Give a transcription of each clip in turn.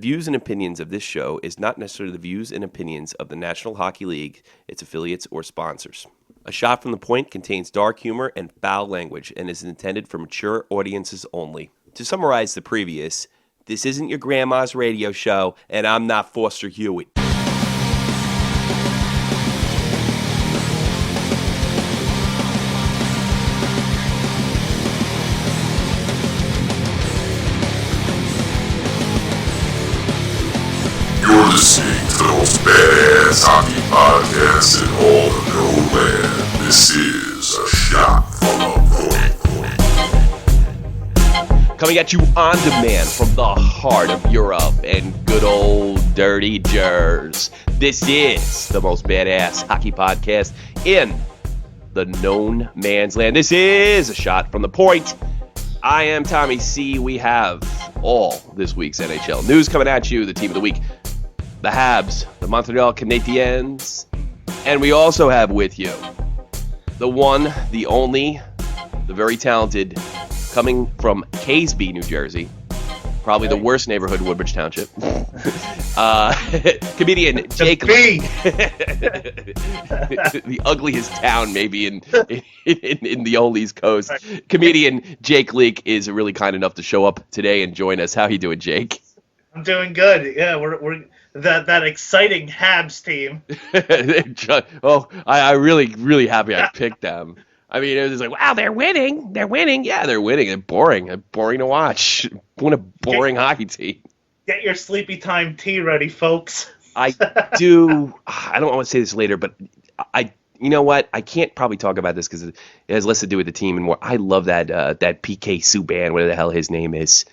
views and opinions of this show is not necessarily the views and opinions of the National Hockey League, its affiliates, or sponsors. A Shot from the Point contains dark humor and foul language and is intended for mature audiences only. To summarize the previous, this isn't your grandma's radio show, and I'm not Foster Hewitt. You're listening to the most badass hockey podcast in all of your land. This is A Shot from the Point. Coming at you on demand from the heart of Europe and good old dirty Jers. This is the most badass hockey podcast in the known man's land. This is A Shot from the Point. I am Tommy C. We have all this week's NHL news coming at you. The team of the week, the Habs, the Montreal Canadiens, and we also have with you the one, the only, the very talented, coming from Caseby, New Jersey, probably the worst neighborhood in Woodbridge Township, comedian Jake Leake. The ugliest town maybe in the whole East Coast. Right. Comedian Jake Leake is really kind enough to show up today and join us. How you doing, Jake? I'm doing good. Yeah, we're that exciting Habs team. I really happy I picked them. I mean, it was like, wow, they're winning. They're winning. Yeah, they're winning. They're boring. They're boring to watch. What a boring hockey team. Get your sleepy time tea ready, folks. I don't want to say this later, but you know what? I can't probably talk about this because it has less to do with the team and more. I love that PK Subban, whatever the hell his name is.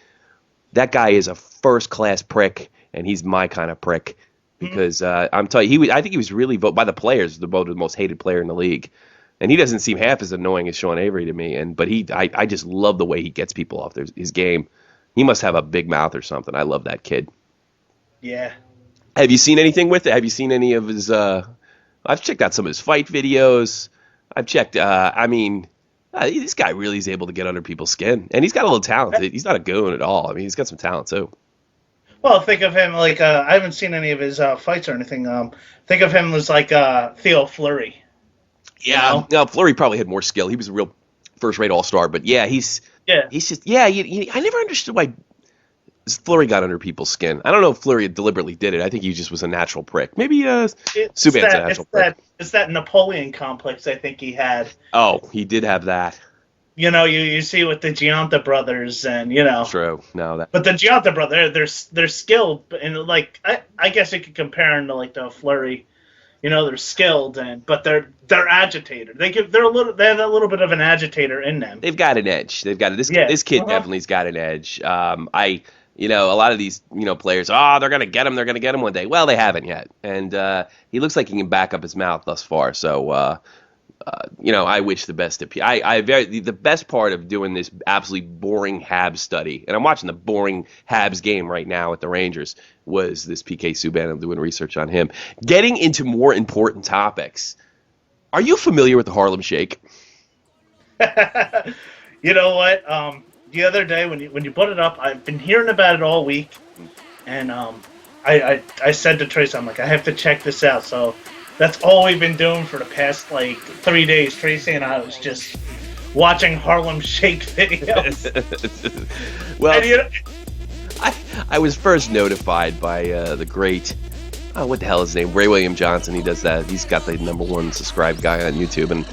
That guy is a first-class prick, and he's my kind of prick. Because I'm telling you, I think he was really voted by the players, the most hated player in the league. And he doesn't seem half as annoying as Sean Avery to me. But I just love the way he gets people off his game. He must have a big mouth or something. I love that kid. Yeah. Have you seen anything with it? Have you seen any of his? I've checked out some of his fight videos. I've checked. This guy really is able to get under people's skin, and he's got a little talent. He's not a goon at all. I mean, he's got some talent too. Well, think of him like I haven't seen any of his fights or anything. Think of him as like Theo Fleury. Yeah, you know? No, Fleury probably had more skill. He was a real first-rate all-star, but he's just I never understood why Fleury got under people's skin. I don't know if Fleury deliberately did it. I think he just was a natural prick. Maybe Subban's a natural prick. It's that Napoleon complex I think he had. Oh, he did have that. You know, you see with the Giunta brothers, and you know. True. No, but the Giunta brothers, they're skilled, and like I guess you could compare them to like the Fleury. You know, they're skilled, but they're agitated. They have a little bit of an agitator in them. They've got an edge. They've got this kid definitely's got an edge. A lot of these players, they're gonna get him. They're gonna get him one day. Well, they haven't yet, and he looks like he can back up his mouth thus far. So. I wish the best of the best part of doing this absolutely boring Habs study, and I'm watching the boring Habs game right now at the Rangers, was this PK Subban. I'm doing research on him. Getting into more important topics. Are you familiar with the Harlem Shake? You know what? The other day when you put it up, I've been hearing about it all week, and I said to Trace, I'm like, I have to check this out. So. That's all we've been doing for the past, 3 days. Tracy and I was just watching Harlem Shake videos. Well, I was first notified by the great, what the hell is his name? Ray William Johnson. He does that. He's got the #1 subscribed guy on YouTube. And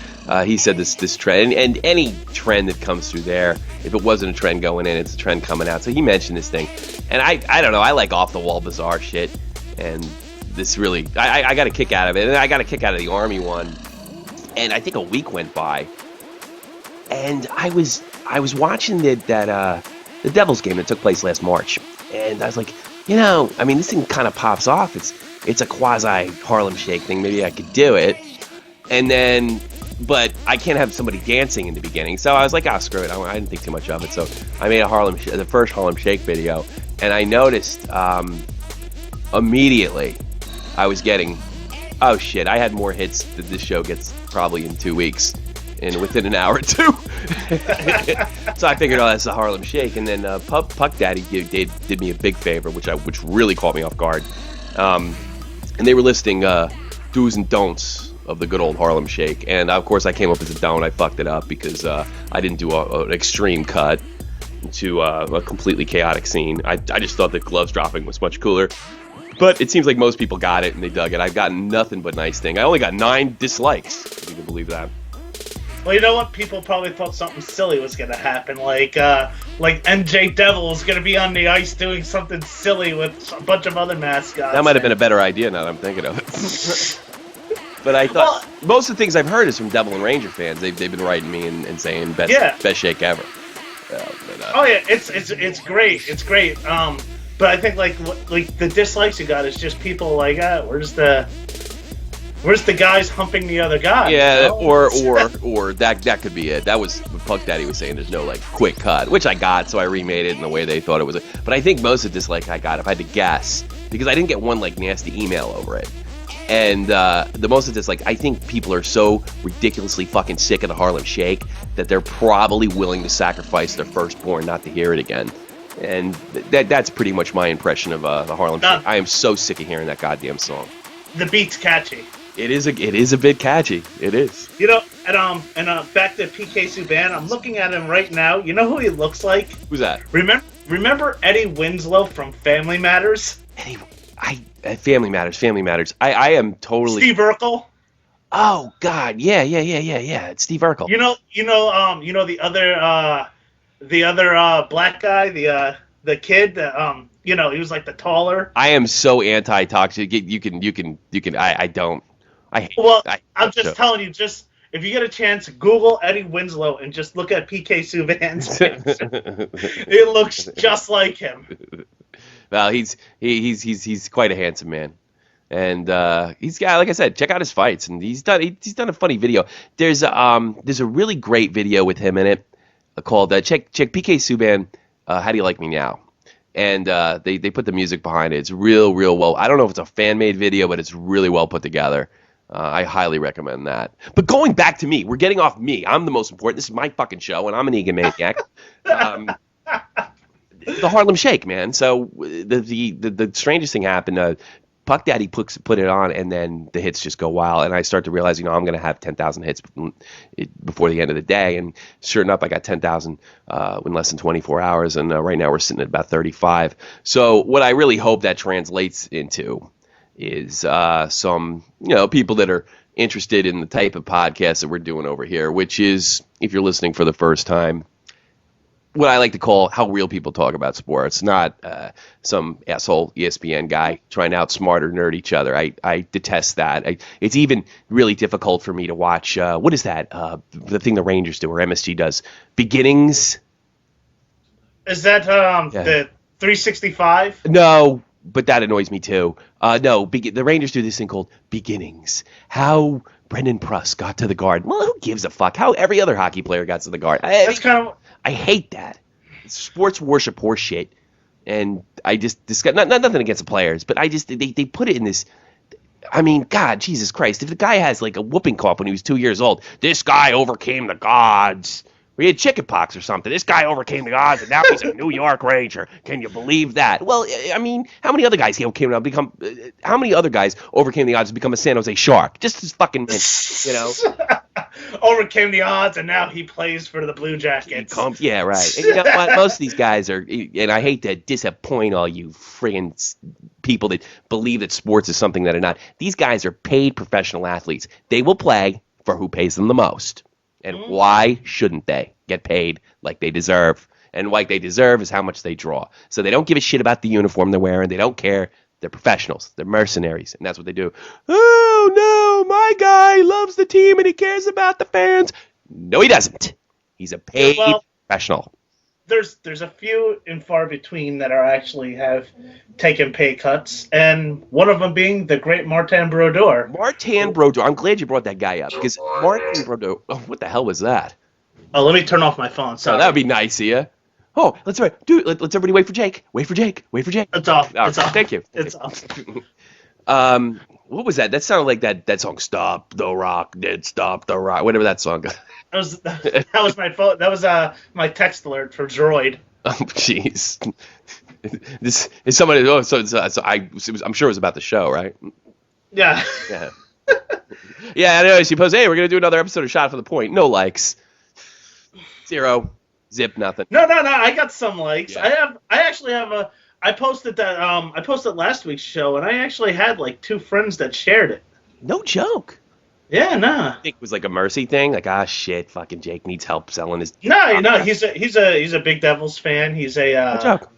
he said this trend, and any trend that comes through there, if it wasn't a trend going in, it's a trend coming out. So he mentioned this thing. And I don't know. I like off-the-wall bizarre shit. And this really, I got a kick out of it, and I got a kick out of the Army one, and I think a week went by, and I was watching the Devils game that took place last March, and I was like, this thing kind of pops off. It's a quasi Harlem Shake thing. Maybe I could do it, and then, but I can't have somebody dancing in the beginning, so I was like, screw it. I didn't think too much of it, so I made the first Harlem Shake video, and I noticed immediately. I was getting, I had more hits than this show gets probably in 2 weeks. and within an hour or two. So I figured, oh, that's the Harlem Shake. And then Puck Daddy did me a big favor, which really caught me off guard. And they were listing do's and don'ts of the good old Harlem Shake. And of course I came up as a don't. I fucked it up because I didn't do an extreme cut to a completely chaotic scene. I just thought that gloves dropping was much cooler. But it seems like most people got it and they dug it. I've gotten nothing but nice thing. I only got 9 dislikes, if you can believe that. Well, you know what? People probably thought something silly was going to happen, like MJ Devil was going to be on the ice doing something silly with a bunch of other mascots. That might have been a better idea now that I'm thinking of it. But I thought most of the things I've heard is from Devil and Ranger fans. They've been writing me and saying best shake ever. Oh yeah, it's great. It's great. But I think like the dislikes you got is just people like, where's the guys humping the other guy? Yeah, or that could be it. That was what Puck Daddy was saying. There's no like quick cut, which I got, so I remade it in the way they thought it was. But I think most of this like I got, if I had to guess, because I didn't get one like nasty email over it. And the most of this, like, I think people are so ridiculously fucking sick of the Harlem Shake that they're probably willing to sacrifice their firstborn not to hear it again. And that's pretty much my impression of the Harlem Shake. I am so sick of hearing that goddamn song. The beat's catchy. It is a bit catchy. It is. You know, and back to PK Subban, I'm looking at him right now. You know who he looks like? Who's that? Remember Eddie Winslow from Family Matters? Family Matters. I am totally. Steve Urkel. Oh God, yeah. It's Steve Urkel. You know the other black guy, the kid, he was like the taller. I am so anti-toxic. You can. I don't. I hate. Well, I'm just telling you. Just if you get a chance, Google Eddie Winslow and just look at PK Subban's picture. It looks just like him. Well, he's quite a handsome man, and he's got, like I said, check out his fights, and he's done a funny video. There's a really great video with him in it called check PK Subban. How do you like me now? And they put the music behind it. It's real well. I don't know if it's a fan made video, but it's really well put together. I highly recommend that. But going back to me, we're getting off me. I'm the most important. This is my fucking show, and I'm an egomaniac. The Harlem Shake, man. So the strangest thing happened. Puck Daddy put it on, and then the hits just go wild. And I start to realize, I'm going to have 10,000 hits before the end of the day. And sure enough, I got 10,000 in less than 24 hours. And right now we're sitting at about 35. So what I really hope that translates into is some people that are interested in the type of podcast that we're doing over here, which is, if you're listening for the first time, what I like to call how real people talk about sports, not some asshole ESPN guy trying to outsmart or nerd each other. I detest that. It's even really difficult for me to watch, what is that, the thing the Rangers do or MSG does, Beginnings? Is that the 365? No, but that annoys me too. No, the Rangers do this thing called Beginnings. How Brendan Pruss got to the Garden. Well, who gives a fuck? How every other hockey player got to the Garden. That's kind of... I hate that. Sports worship horse shit. And I just nothing against the players, but they put it in this. I mean, God, Jesus Christ. If the guy has like a whooping cough when he was 2 years old, this guy overcame the gods. We had chickenpox or something. This guy overcame the odds, and now he's a New York Ranger. Can you believe that? Well, I mean, how many other guys overcame the odds to become a San Jose Shark? Just as fucking, Overcame the odds, and now he plays for the Blue Jackets. Yeah, right. And you know what? Most of these guys are, and I hate to disappoint all you friggin' people that believe that sports is something that are not. These guys are paid professional athletes. They will play for who pays them the most. And why shouldn't they get paid like they deserve? And like they deserve is how much they draw. So they don't give a shit about the uniform they're wearing. They don't care. They're professionals. They're mercenaries. And that's what they do. Oh, no, my guy loves the team and he cares about the fans. No, he doesn't. He's a paid professional. There's a few and far between that are actually have taken pay cuts, and one of them being the great Martin Brodeur. Martin Brodeur. I'm glad you brought that guy up, because Martin Brodeur. Oh, what the hell was that? Oh, let me turn off my phone. Sorry. Oh, that would be nice of you. Oh, let's everybody wait for Jake. Wait for Jake. It's off. Oh, it's off. Thank you. It's off. What was that? That sounded like that song, Stop the Rock, Did Stop the Rock, whatever that song. That was my phone. That was my text alert for Droid. Oh, jeez. This is somebody. Oh, I'm sure it was about the show, right? Yeah. Yeah. Yeah. Anyways, you post, hey, we're gonna do another episode of Shot from the Point. No likes. 0. Zip. Nothing. No. I got some likes. Yeah. I actually have I posted that. I posted last week's show, and I actually had like 2 friends that shared it. No joke. Yeah, nah. I think it was like a mercy thing. Like, shit, fucking Jake needs help selling his. No. He's a big Devils fan. He's a. No joke.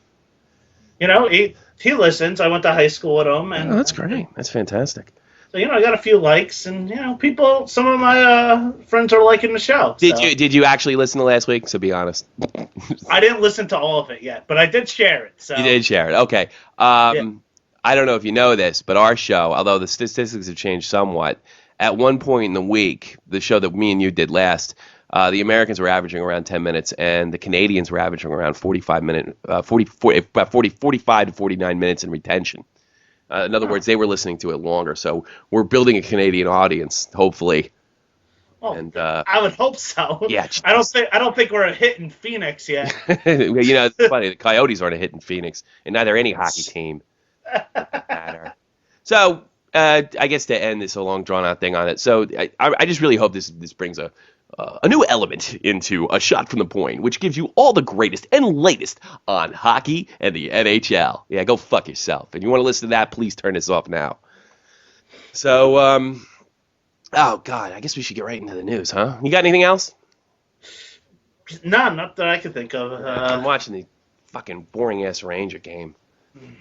You know, he listens. I went to high school with him, and That's great. That's fantastic. so I got a few likes, and people. Some of my friends are liking the show. Did you actually listen to last week? So be honest. I didn't listen to all of it yet, but I did share it. So You did share it. Okay. Yeah. I don't know if you know this, but our show, although the statistics have changed somewhat, at one point in the week, the show that me and you did last, the Americans were averaging around 10 minutes, and the Canadians were averaging around 45 to 49 minutes in retention. In other words, they were listening to it longer. So we're building a Canadian audience, hopefully. Oh, And I would hope so. Yeah, I don't think we're a hit in Phoenix yet. it's funny. The Coyotes aren't a hit in Phoenix, and neither any hockey team. Matter. So I guess to end this a long drawn out thing on it. So I just really hope this brings a new element into A Shot from the Point, which gives you all the greatest and latest on hockey and the NHL. Yeah, go fuck yourself. If you want to listen to that, please turn this off now. So, oh God, I guess we should get right into the news, huh? You got anything else? No, not that I can think of. I'm watching the fucking boring ass Ranger game.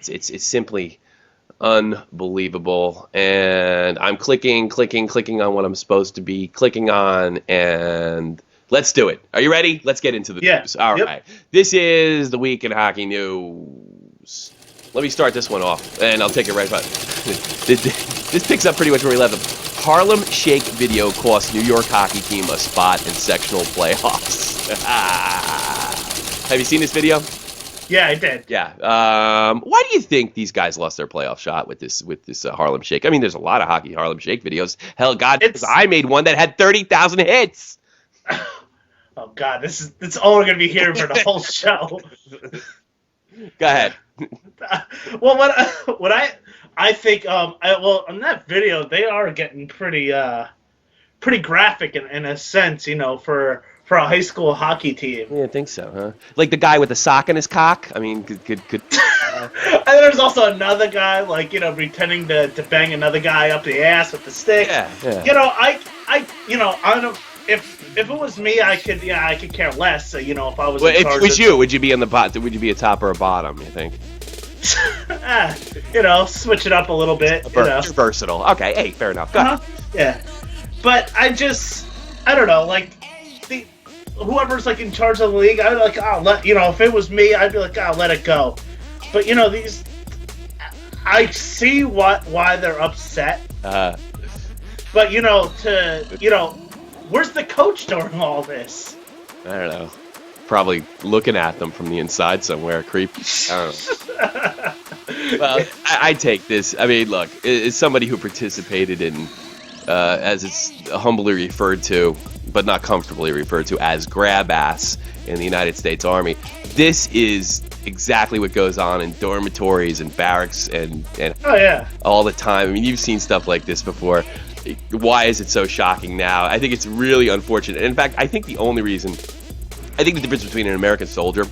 It's simply unbelievable, and I'm clicking on what I'm supposed to be clicking on, and let's do it. Are you ready? Let's get into the news. All right. This is the week in hockey news. Let me start this one off, and I'll take it right back. This picks up pretty much where we left them. Harlem Shake video cost New York hockey team a spot in sectional playoffs. Have you seen this video? Yeah, I did. Yeah. Why do you think these guys lost their playoff shot with this Harlem Shake? I mean, there's a lot of hockey Harlem Shake videos. Hell, God, I made one that had 30,000 hits. Oh God, it's all we're gonna be hearing for the whole show. Go ahead. Well, what I think on that video they are getting pretty graphic in a sense, for a high school hockey team. Yeah, I think so, huh? Like the guy with the sock in his cock? I mean, good. And there's also another guy, pretending to bang another guy up the ass with the stick. Yeah. I don't. If it was me, I could care less. If I was. Well, if it was you, would you be on the bottom? Would you be a top or a bottom? You think? Switch it up a little bit. You're versatile. Okay, hey, fair enough. Go ahead. Yeah, but I don't know, whoever's in charge of the league, I'd be if it was me, I'd be I'll let it go. But these, I see why they're upset. But where's the coach during all this? I don't know. Probably looking at them from the inside somewhere, creepy. I don't know. Well, I take this. I mean, look, as somebody who participated in, as it's humbly referred to, but not comfortably referred to, as grab ass in the United States Army. This is exactly what goes on in dormitories and barracks and oh yeah, all the time. I mean, you've seen stuff like this before. Why is it so shocking now? I think it's really unfortunate. And in fact, I think the difference between an American soldier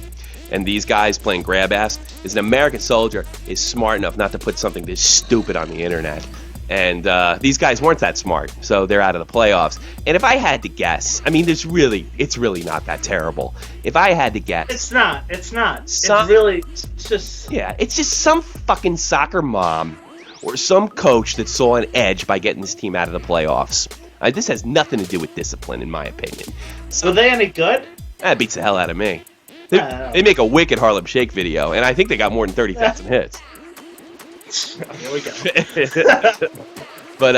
and these guys playing grab ass is an American soldier is smart enough not to put something this stupid on the internet. And these guys weren't that smart, so they're out of the playoffs. And if I had to guess, I mean, it's really not that terrible. If I had to guess, it's not. It's just some fucking soccer mom or some coach that saw an edge by getting this team out of the playoffs. This has nothing to do with discipline, in my opinion. So, are they any good? That beats the hell out of me. They make a wicked Harlem Shake video, and I think they got more than 30,000 hits. Here we go. But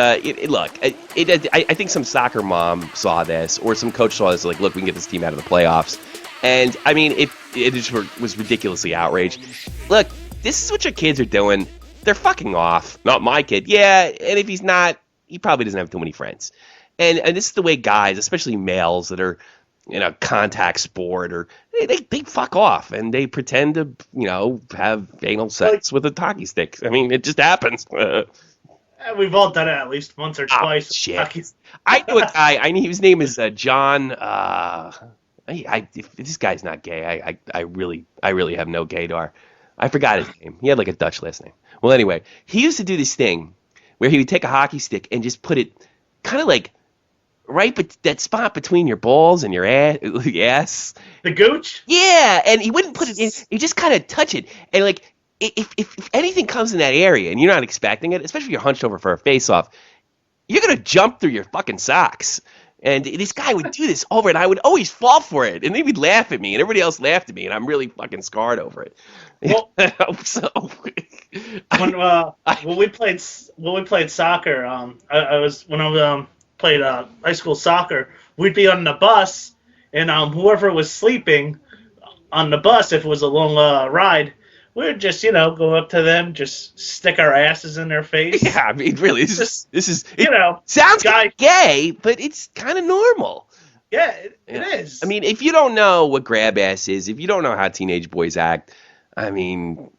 look, I think some soccer mom saw this, or some coach saw this, look, we can get this team out of the playoffs. And, I mean, it just was ridiculously outraged. Look, this is what your kids are doing. they're fucking off. Not my kid. Yeah, and if he's not, he probably doesn't have too many friends. And this is the way guys, especially males that are in a contact sport, or they fuck off and they pretend to, have anal sex with a hockey stick. I mean, it just happens. We've all done it at least once or twice. Shit. I knew a guy. I knew his name is John. If this guy's not gay, I really have no gaydar. I forgot his name. He had like a Dutch last name. Well, anyway, he used to do this thing where he would take a hockey stick and just put it kind of like right, but that spot between your balls and your ass. The gooch? Yeah, and he wouldn't put it in. He just kind of touch it, and like if anything comes in that area and you're not expecting it, especially if you're hunched over for a face-off, you're gonna jump through your fucking socks. And this guy would do this over, and I would always fall for it, and they would laugh at me, and everybody else laughed at me, and I'm really fucking scarred over it. Well, so when we played soccer, when I played high school soccer, we'd be on the bus, and whoever was sleeping on the bus, if it was a long ride, we would just, go up to them, just stick our asses in their face. Yeah, I mean, really, this is sounds guy, gay, but it's kind of normal. Yeah, it is. I mean, if you don't know what grab ass is, if you don't know how teenage boys act, I mean,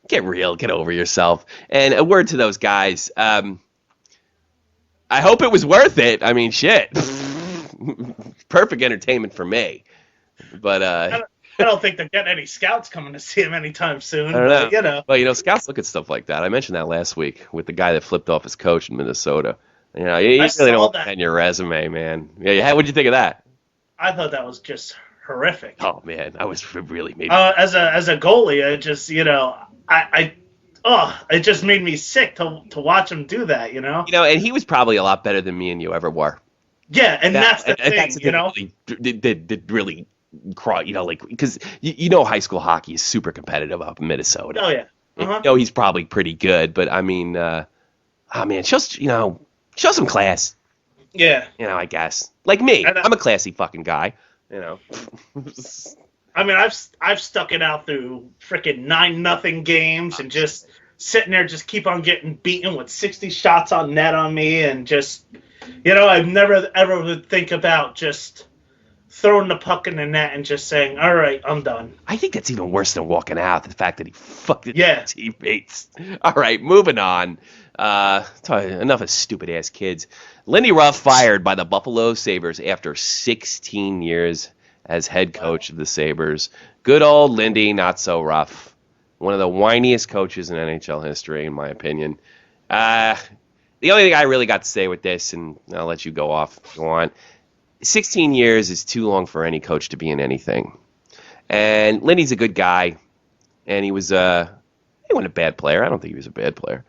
get real, get over yourself. And a word to those guys. I hope it was worth it. I mean, shit. Perfect entertainment for me. But I don't think they're getting any scouts coming to see him anytime soon. I don't know. But, Well, scouts look at stuff like that. I mentioned that last week with the guy that flipped off his coach in Minnesota. You really don't want that in your resume, man. Yeah, what'd you think of that? I thought that was just horrific. Oh man, I was really maybe as a goalie, it just it just made me sick to watch him do that. And he was probably a lot better than me and you ever were. Yeah, and that's the thing. That's that really because high school hockey is super competitive up in Minnesota. Oh yeah. Uh-huh. He's probably pretty good, but I mean, show some class. Yeah. I guess like me, I'm a classy fucking guy. I mean, I've stuck it out through freaking 9-0 games and just sitting there, just keep on getting beaten with 60 shots on net on me, and just I've never ever would think about just throwing the puck in the net and just saying, all right, I'm done. I think that's even worse than walking out, the fact that he fucked his teammates. All right, moving on. Enough of stupid-ass kids. Lindy Ruff fired by the Buffalo Sabres after 16 years as head coach of the Sabres. Good old Lindy, not so rough. One of the whiniest coaches in NHL history, in my opinion. The only thing I really got to say with this, and I'll let you go off if you want, 16 years is too long for any coach to be in anything. And Lindy's a good guy, and he wasn't a bad player. I don't think he was a bad player.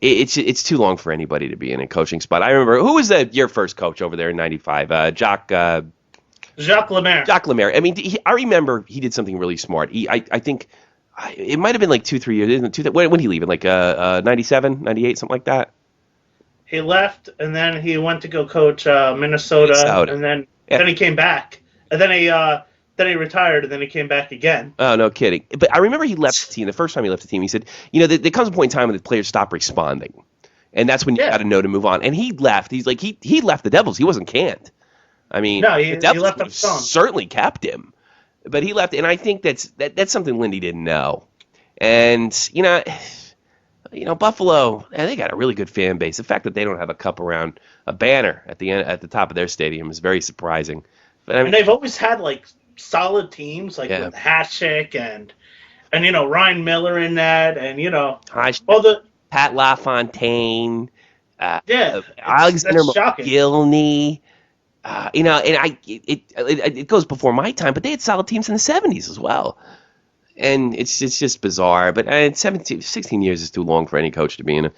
It's too long for anybody to be in a coaching spot. I remember, who was your first coach over there in '95? Jacques Lemaire. Jacques Lemaire. I mean, I remember he did something really smart. I think it might have been like 2-3 years. When did he leave? In like 97, 98, something like that? He left, and then he went to go coach Minnesota. And then he came back. And then he retired, and then he came back again. Oh, no kidding. But I remember he left the team. The first time he left the team, he said, there comes a point in time when the players stop responding. And that's when you got to know to move on. And he left. He's like, he left the Devils. He wasn't canned. I mean, no, he left them certainly kept him. But he left, and I think that's something Lindy didn't know. And, Buffalo, they got a really good fan base. The fact that they don't have a cup around a banner at the top of their stadium is very surprising. But I mean, they've always had like solid teams, like with Hasek and Ryan Miller in that, and Pat LaFontaine, Alexander McGillney. It goes before my time, but they had solid teams in the 70s as well. And it's just bizarre. But 16 years is too long for any coach to be in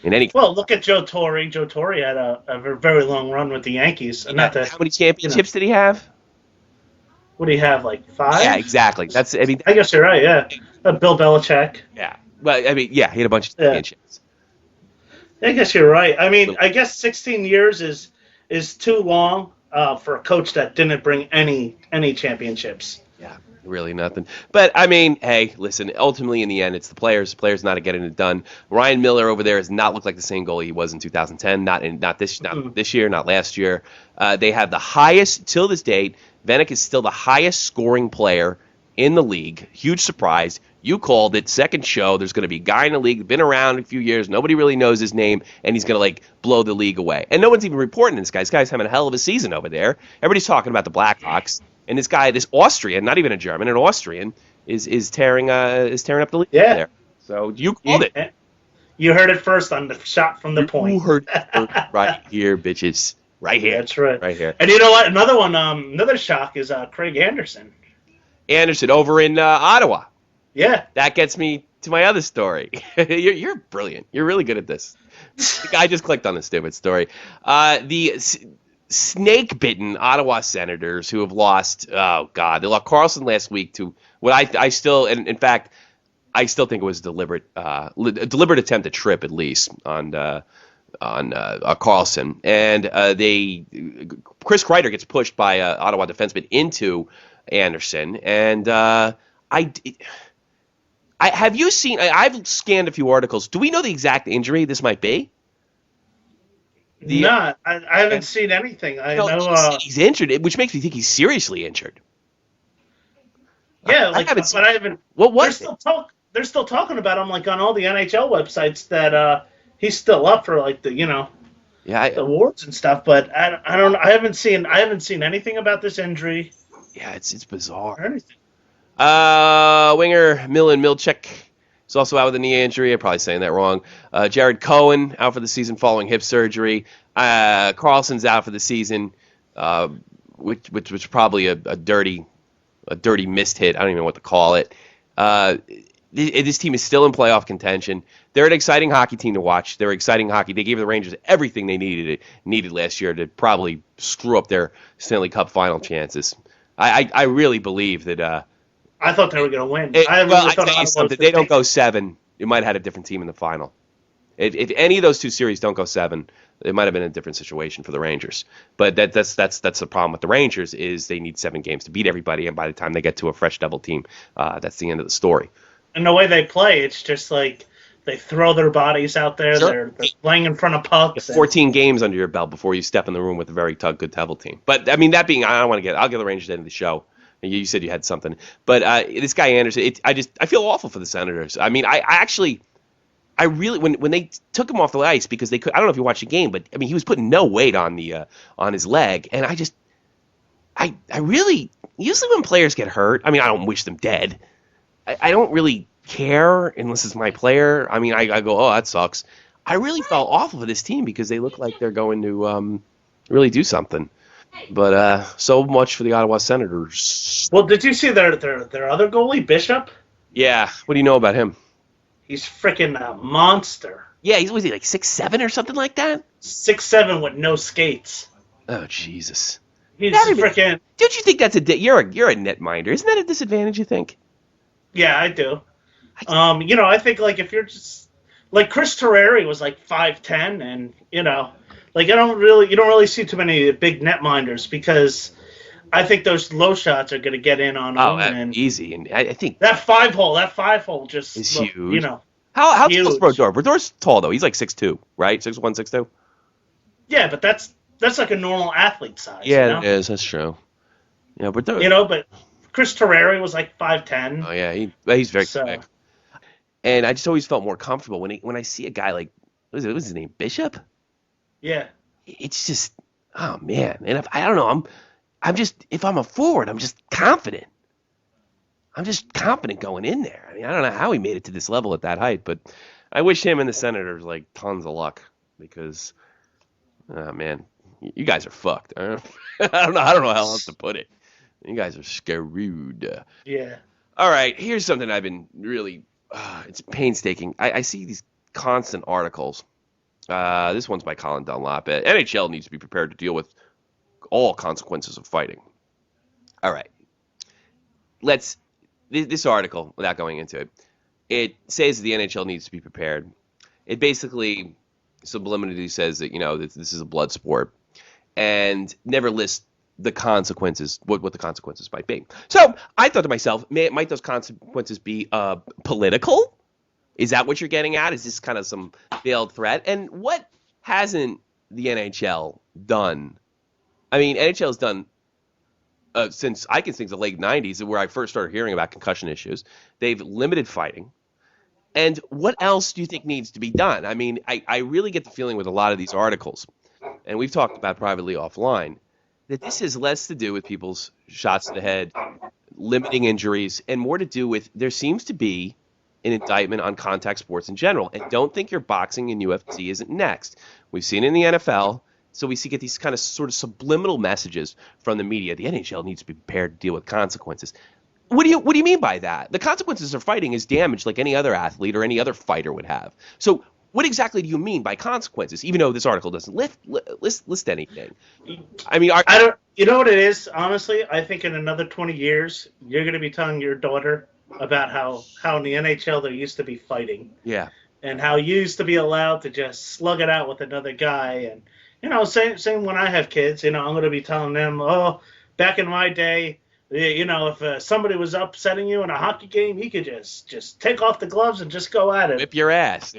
any. Well, look at Joe Torre. Joe Torre had a very long run with the Yankees. How many championships did he have? What do you have, like 5? Yeah, exactly. I guess you're right. Yeah, Bill Belichick. Yeah. Well, he had a bunch of championships. I guess you're right. I mean, I guess 16 years is too long for a coach that didn't bring any championships. Yeah. Really nothing. But I mean, hey, listen. Ultimately, in the end, it's the players. Players not getting it done. Ryan Miller over there has not looked like the same goalie he was in 2010. Not this year, not last year. They have the highest till this date. Vanek is still the highest scoring player in the league. Huge surprise. You called it. Second show. There's going to be a guy in the league, been around a few years. Nobody really knows his name, and he's going to like blow the league away. And no one's even reporting this guy. This guy's having a hell of a season over there. Everybody's talking about the Blackhawks. And this guy, this Austrian, not even a German, an Austrian, is tearing up the league there. So you called it. You heard it first on the shot from the point. You heard it first right here, bitches. Right here. That's right. Right here. And you know what? Another one, another shock is Craig Anderson. Anderson over in Ottawa. Yeah. That gets me to my other story. You're brilliant. You're really good at this. I just clicked on this stupid story. The snake-bitten Ottawa Senators who have lost, oh, God. They lost Carlson last week to what I still, and in fact, I still think it was a deliberate attempt at trip, at least, on Carlson. And Chris Kreider gets pushed by Ottawa defenseman into Anderson. And have you seen, I've scanned a few articles. Do we know the exact injury this might be? I haven't seen anything. I know he's injured, which makes me think he's seriously injured. Yeah, but I haven't. What was they're still talking about him like on all the NHL websites that he's still up for like the the awards and stuff. But I haven't seen anything about this injury. Yeah, it's bizarre. Or anything. Winger Milan Milchek is also out with a knee injury. I'm probably saying that wrong. Jared Cohen out for the season following hip surgery. Carlson's out for the season, which was probably a dirty missed hit. I don't even know what to call it. This team is still in playoff contention. They're an exciting hockey team to watch. They're exciting hockey. They gave the Rangers everything they needed last year to probably screw up their Stanley Cup final chances. I really believe that. I thought they were going to win. If they don't go 7, you might have had a different team in the final. If any of those two series don't go 7, it might have been a different situation for the Rangers. But that's the problem with the Rangers is they need 7 games to beat everybody, and by the time they get to a fresh double team, that's the end of the story. And the way they play, it's just like they throw their bodies out there. Sure. They're playing in front of pucks. 14 games under your belt before you step in the room with a very good double team. But I mean, that being, I'll give the Rangers the end of the show. You said you had something, but this guy Anderson, I feel awful for the Senators. I mean, I really when they took him off the ice because they could. I don't know if you watched the game, but I mean, he was putting no weight on his leg, and I really usually when players get hurt, I mean, I don't wish them dead. I don't really care unless it's my player. I mean, I go, oh, that sucks. I really felt awful for this team because they look like they're going to really do something. But so much for the Ottawa Senators. Well, did you see their other goalie, Bishop? Yeah. What do you know about him? He's freaking a monster. Yeah, was he like 6'7" or something like that? 6'7" with no skates. Oh Jesus! He's freaking. Don't you think that's you're a netminder? Isn't that a disadvantage? You think? Yeah, I do. I think like if you're just like Chris Terreri was like 5'10", and like you don't really see too many big netminders because I think those low shots are going to get in on them. And easy, and I think that five hole just is huge. How tall is Brodeur? Brodeur's tall though. He's like 6'2", right? 6'1", 6'2". Yeah, but that's like a normal athlete size. Yeah, it is. That's true. Yeah, Brodeur. But Chris Terreri was like 5'10". Oh yeah, he's very big. And I just always felt more comfortable when I see a guy like what's his name, Bishop. Yeah. It's just, oh man, and I don't know, I'm just if I'm a forward, I'm just confident. I'm just confident going in there. I mean, I don't know how he made it to this level at that height, but I wish him and the Senators like tons of luck because, oh man, you guys are fucked. I don't know how else to put it. You guys are screwed. Yeah. All right, here's something I've been really, it's painstaking. I see these constant articles. This one's by Colin Dunlop. NHL needs to be prepared to deal with all consequences of fighting. All right. This article, without going into it, it says the NHL needs to be prepared. It basically subliminally says that, this is a blood sport and never lists the consequences, what the consequences might be. So I thought to myself, might those consequences be political? Is that what you're getting at? Is this kind of some veiled threat? And what hasn't the NHL done? I mean, NHL has done since I can think the late 90s, where I first started hearing about concussion issues. They've limited fighting. And what else do you think needs to be done? I mean, I really get the feeling with a lot of these articles, and we've talked about privately offline, that this has less to do with people's shots to the head, limiting injuries, and more to do with there seems to be an indictment on contact sports in general. And don't think your boxing and UFC isn't next. We've seen it in the NFL, so we get these kind of sort of subliminal messages from the media. The NHL needs to be prepared to deal with consequences. What do you mean by that? The consequences of fighting is damage like any other athlete or any other fighter would have. So what exactly do you mean by consequences, even though this article doesn't list anything? I mean, I don't. You know what it is? Honestly, I think in another 20 years, you're going to be telling your daughter about how in the NHL there used to be fighting. Yeah. And how you used to be allowed to just slug it out with another guy. And, you know, same when I have kids, you know, I'm going to be telling them, oh, back in my day, you know, if somebody was upsetting you in a hockey game, you could just take off the gloves and just go at it. Whip your ass.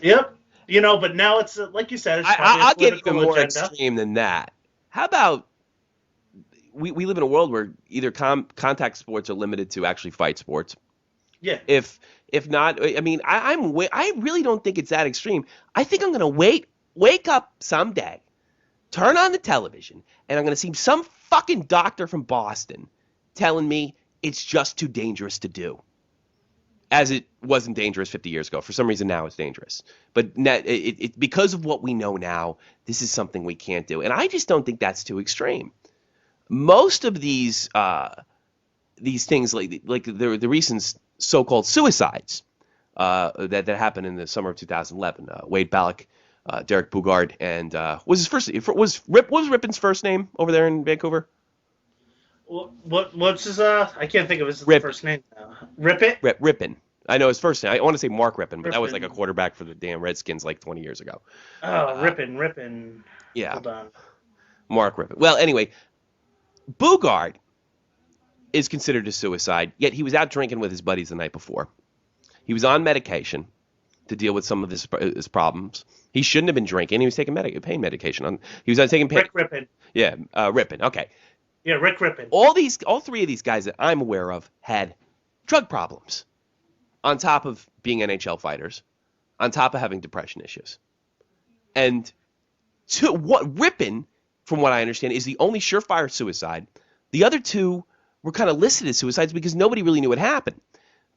Yep. You know, but now it's, like you said, it's I'll get even more agenda. extreme than that. How about we live in a world where either contact sports are limited to actually fight sports. Yeah. If not, I mean, I really don't think it's that extreme. I think I'm going to wake up someday, turn on the television, and I'm going to see some fucking doctor from Boston telling me it's just too dangerous to do. As it wasn't dangerous 50 years ago. For some reason now it's dangerous. But because of what we know now, this is something we can't do. And I just don't think that's too extreme. Most of these things, like the recent so-called suicides that happened in the summer of 2011. Wade Ballack, Derek Bugard, and was Rippen's first name over there in Vancouver? What's his I can't think of his first name now. Rippin. I know his first name. I want to say Mark Rippin, but that was like a quarterback for the damn Redskins like 20 years ago. Oh, Rippin. Yeah. Hold on. Mark Rippin. Well, anyway, Bugard is considered a suicide, yet he was out drinking with his buddies the night before. He was on medication to deal with some of his problems. He shouldn't have been drinking. He was taking pain medication. He was taking pain. Rick Rippin. Yeah, Rippin. Okay. Yeah, Rick Rippin. All three of these guys that I'm aware of had drug problems, on top of being NHL fighters, on top of having depression issues. And Rippin, from what I understand, is the only surefire suicide. The other two were kind of listed as suicides because nobody really knew what happened.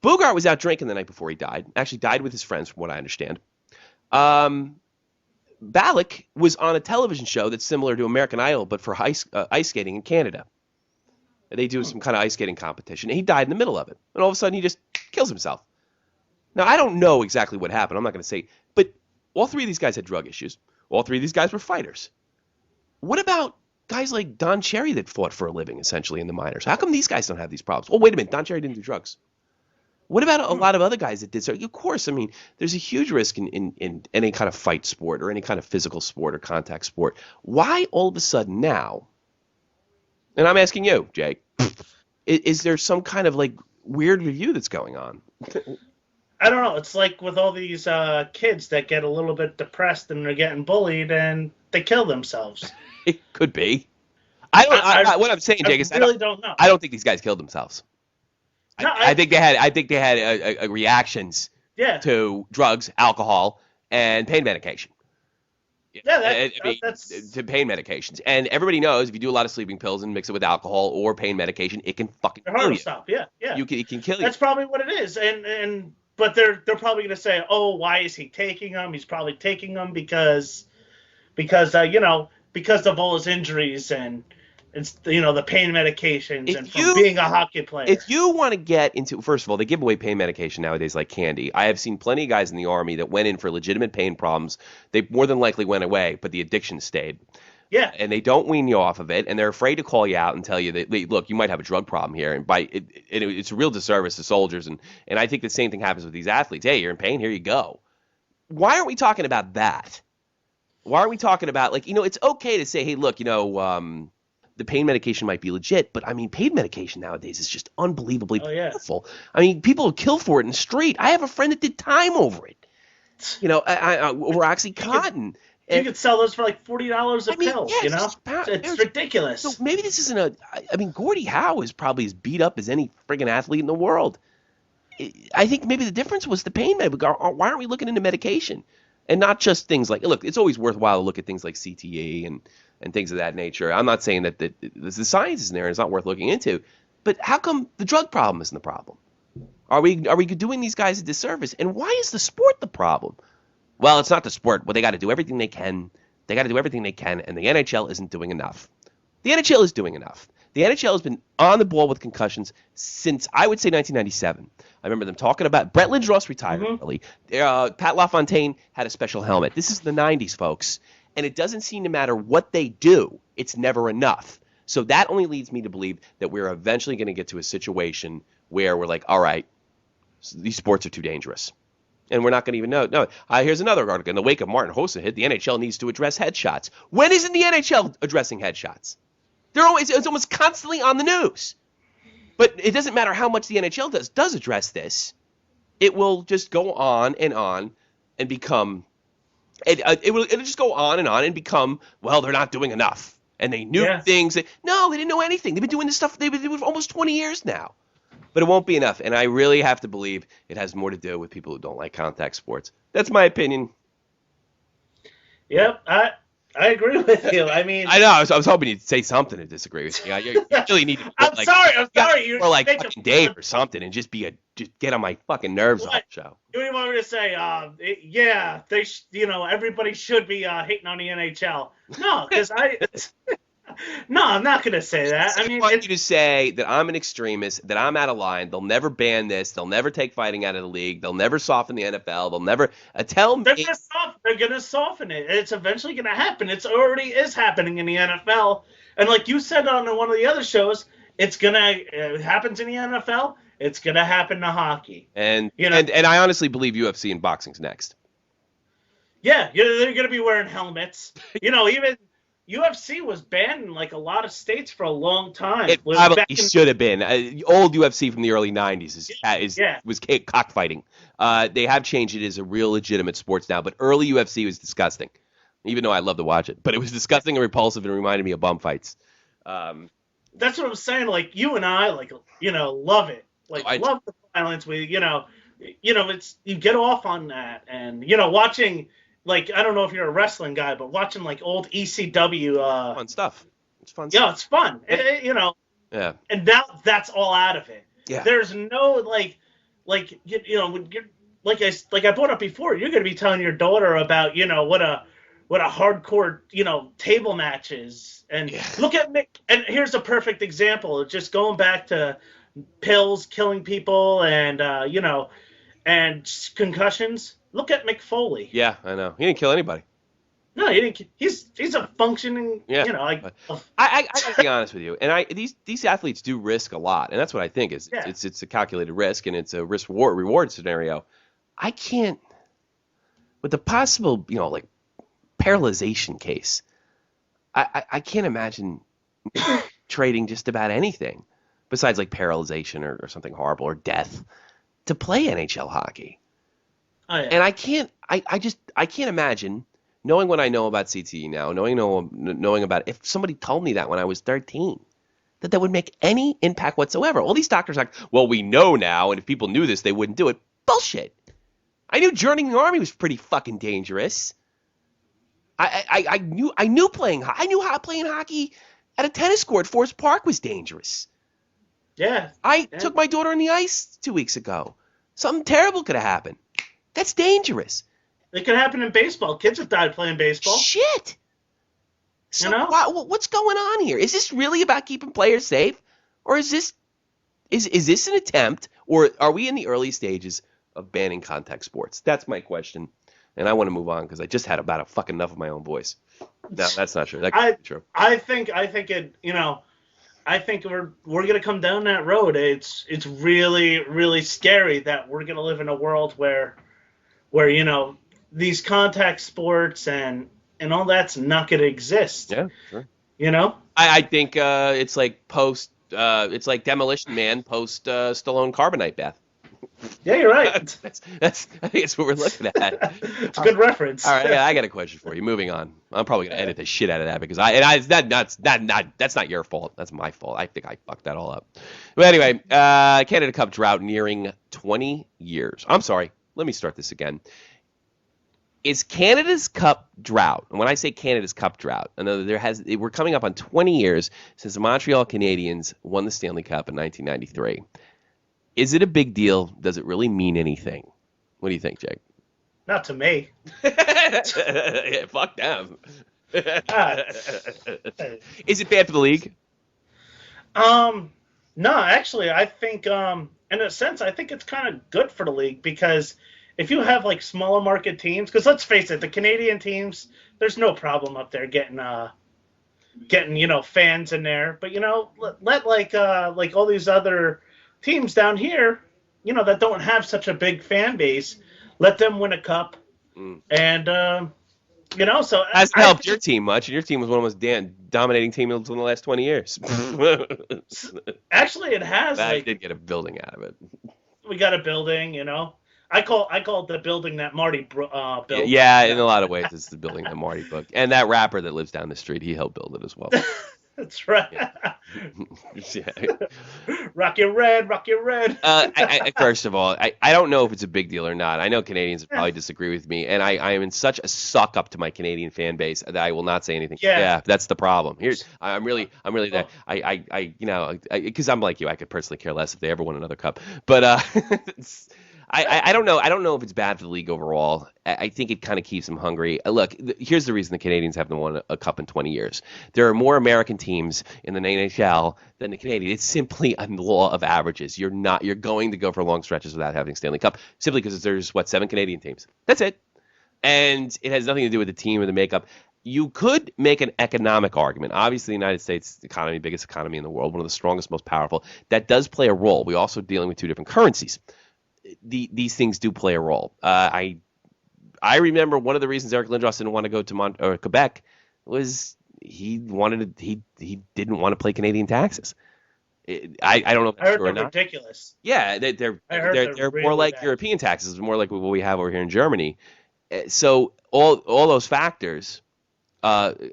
Bugart was out drinking the night before he died. Actually died with his friends, from what I understand. Ballack was on a television show that's similar to American Idol, but for ice skating in Canada. They do some kind of ice skating competition. And he died in the middle of it. And all of a sudden, he just kills himself. Now, I don't know exactly what happened. I'm not going to say. But all three of these guys had drug issues. All three of these guys were fighters. What about guys like Don Cherry that fought for a living, essentially, in the minors? How come these guys don't have these problems? Oh, wait a minute. Don Cherry didn't do drugs. What about a lot of other guys that did so? Of course, I mean, there's a huge risk in any kind of fight sport or any kind of physical sport or contact sport. Why all of a sudden now, and I'm asking you, Jake, is there some kind of like weird review that's going on? I don't know. It's like with all these kids that get a little bit depressed and they're getting bullied and they kill themselves. It could be. What I'm saying, Jake, is I really don't know. I don't think these guys killed themselves. No, I think they had reactions to drugs, alcohol, and pain medication. Yeah, that's to pain medications. And everybody knows if you do a lot of sleeping pills and mix it with alcohol or pain medication, it can fucking kill you. Stop. Yeah. It can kill you. That's probably what it is. But they're probably going to say, oh, why is he taking them? He's probably taking them because of all his injuries and it's, the pain medications and from being a hockey player. If you want to get into, first of all, they give away pain medication nowadays like candy. I have seen plenty of guys in the Army that went in for legitimate pain problems. They more than likely went away, but the addiction stayed. Yeah. And they don't wean you off of it, and they're afraid to call you out and tell you that, look, you might have a drug problem here. And it's a real disservice to soldiers. And I think the same thing happens with these athletes. Hey, you're in pain, here you go. Why aren't we talking about that? Why aren't we talking about, it's okay to say, hey, look, the the pain medication might be legit, but I mean, pain medication nowadays is just unbelievably powerful. I mean, people will kill for it in the street. I have a friend that did time over it. You know, over OxyContin. You could sell those for like $40 a pill. Yeah, you know, it's ridiculous. So maybe this isn't I mean, Gordie Howe is probably as beat up as any friggin' athlete in the world. I think maybe the difference was the pain med. Why aren't we looking into medication? And not just things like, look, it's always worthwhile to look at things like CTE and things of that nature. I'm not saying that the science is in there and it's not worth looking into. But how come the drug problem isn't the problem? Are we doing these guys a disservice? And why is the sport the problem? Well, it's not the sport. Well, they got to do everything they can. And the NHL isn't doing enough. The NHL is doing enough. The NHL has been on the ball with concussions since, I would say, 1997. I remember them talking about Brett Lindros retired early. Pat LaFontaine had a special helmet. This is the 90s, folks. And it doesn't seem to matter what they do. It's never enough. So that only leads me to believe that we're eventually going to get to a situation where we're like, all right, these sports are too dangerous. And we're not going to even know. No, here's another article. In the wake of Martin Hossa hit, the NHL needs to address headshots. When isn't the NHL addressing headshots? It's almost constantly on the news. But it doesn't matter how much the NHL does address this. It will just go on and become it'll just go on and become, well, they're not doing enough. And they knew things. No, they didn't know anything. They've been doing this stuff. They've been doing it for almost 20 years now. But it won't be enough. And I really have to believe it has more to do with people who don't like contact sports. That's my opinion. Yep, I agree with you. I mean, I know. I was hoping you'd say something to disagree with me. You really need to. I'm sorry. Or like fucking Dave or something, and just get on my fucking nerves on the show. What do you want me to say? Everybody should be hating on the NHL. No, because No, I'm not going to say that. I want you to say that I'm an extremist, that I'm out of line. They'll never ban this. They'll never take fighting out of the league. They'll never soften the NFL. They'll never tell me. They're going to soften it. It's eventually going to happen. It already is happening in the NFL. And like you said on one of the other shows, it happens in the NFL. It's going to happen to hockey. And I honestly believe UFC and boxing's next. Yeah, they're going to be wearing helmets. Even UFC was banned in like a lot of states for a long time. It probably should have been. Old UFC from the early 90s was cockfighting. They have changed it as a real legitimate sports now, but early UFC was disgusting. Even though I love to watch it, but it was disgusting and repulsive and reminded me of bum fights. That's what I'm saying. Like you and I, love it. Love the violence. It's you get off on that, and watching. Like, I don't know if you're a wrestling guy, but watching, like, old ECW... fun stuff. It's fun stuff. Yeah, it's fun. Yeah. And now that's all out of it. Yeah. There's no, like I brought up before, you're going to be telling your daughter about, what a hardcore, table match is. And look at Mick... And here's a perfect example. Just going back to pills killing people and, and concussions... Look at Mick Foley. Yeah, I know. He didn't kill anybody. No, he didn't. He's a functioning. I gotta be honest with you, and these athletes do risk a lot, and that's what I think is it's a calculated risk and it's a risk reward scenario. I can't, with the possible like paralyzation case, I can't imagine trading just about anything besides like paralyzation or something horrible or death to play NHL hockey. Oh, yeah. And I can't imagine, knowing what I know about CTE now, knowing about it, if somebody told me that when I was 13, that would make any impact whatsoever. All these doctors are like, well, we know now, and if people knew this, they wouldn't do it. Bullshit. I knew joining the Army was pretty fucking dangerous. I knew how playing hockey at a tennis court, Forest Park, was dangerous. Yeah. I took my daughter on the ice 2 weeks ago. Something terrible could have happened. That's dangerous. It could happen in baseball. Kids have died playing baseball. Shit. So what's going on here? Is this really about keeping players safe, or is this an attempt, or are we in the early stages of banning contact sports? That's my question, and I want to move on because I just had about fucking enough of my own voice. No, that's not true. That can't be true. I think it. I think we're gonna come down that road. It's really, really scary that we're gonna live in a world where these contact sports and all that's not gonna exist. Yeah, sure. You know? I think it's like it's like Demolition Man post Stallone Carbonite bath. Yeah, you're right. That's I think that's what we're looking at. It's a good reference. All right, I got a question for you. Moving on. I'm probably gonna edit the shit out of that because that's not your fault. That's my fault. I think I fucked that all up. But anyway, Canada Cup drought nearing 20 years. I'm sorry. Let me start this again. Is Canada's Cup drought, and when I say Canada's Cup drought, I know that we're coming up on 20 years since the Montreal Canadiens won the Stanley Cup in 1993. Is it a big deal? Does it really mean anything? What do you think, Jake? Not to me. Yeah, fuck them. Ah. Is it bad for the league? No, actually, I think, in a sense, I think it's kind of good for the league because if you have like smaller market teams, because let's face it, the Canadian teams, there's no problem up there getting fans in there, but let like all these other teams down here, that don't have such a big fan base, let them win a cup, and so Hasn't helped your team much, and your team was one of the most dominating teams in the last 20 years. Actually, it has. I did get a building out of it. We got a building, I call it the building that Marty built. Yeah, in a lot of ways, it's the building that Marty booked, and that rapper that lives down the street, he helped build it as well. That's right. Yeah. Rock your red, rock your red. First of all, I don't know if it's a big deal or not. I know Canadians would probably disagree with me, and I am in such a suck up to my Canadian fan base that I will not say anything. Yeah, that's the problem. I'm really that because I'm like you, I could personally care less if they ever won another cup, but I don't know. I don't know if it's bad for the league overall. I think it kind of keeps them hungry. Look, here's the reason the Canadians haven't won a cup in 20 years. There are more American teams in the NHL than the Canadians. It's simply a law of averages. You're going to go for long stretches without having Stanley Cup simply because there's 7 Canadian teams. That's it. And it has nothing to do with the team or the makeup. You could make an economic argument. Obviously, the United States economy, biggest economy in the world, one of the strongest, most powerful. That does play a role. We're also dealing with 2 different currencies. These things do play a role. I remember one of the reasons Eric Lindros didn't want to go to Quebec was he didn't want to pay Canadian taxes. I don't know if that's true or not. Ridiculous. Yeah, they're really more like bad. European taxes, more like what we have over here in Germany. So all those factors kind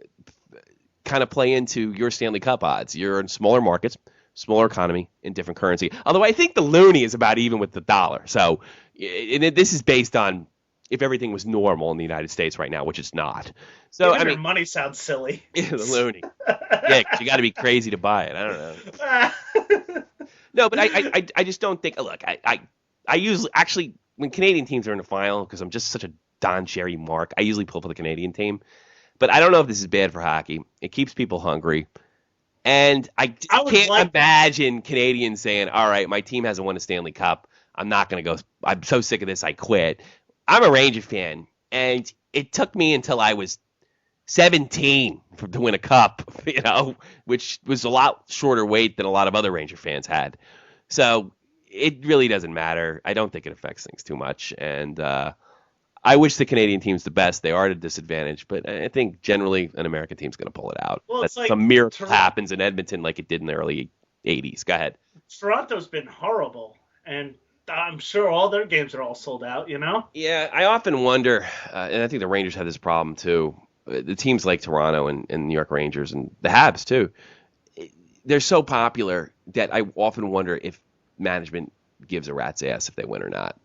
of play into your Stanley Cup odds. You're in smaller markets, smaller economy, in different currency. Although I think the loonie is about even with the dollar. So this is based on if everything was normal in the United States right now, which it's not. So Even their money sounds silly. Yeah, the loonie. Yeah, 'cause you got to be crazy to buy it. I don't know. No, but I just don't think. Look, I usually actually when Canadian teams are in the final, because I'm just such a Don Cherry mark, I usually pull for the Canadian team. But I don't know if this is bad for hockey. It keeps people hungry. And I can't imagine Canadians saying, all right, my team hasn't won a Stanley Cup. I'm not going to go. I'm so sick of this, I quit. I'm a Ranger fan, and it took me until I was 17 to win a cup, which was a lot shorter wait than a lot of other Ranger fans had. So it really doesn't matter. I don't think it affects things too much. And I wish the Canadian team's the best. They are at a disadvantage, but I think generally an American team's going to pull it out. Well, it's like some miracle happens in Edmonton like it did in the early 80s. Go ahead. Toronto's been horrible, and I'm sure all their games are all sold out, Yeah, I often wonder, and I think the Rangers have this problem too. The teams like Toronto and New York Rangers and the Habs too, they're so popular that I often wonder if management gives a rat's ass if they win or not.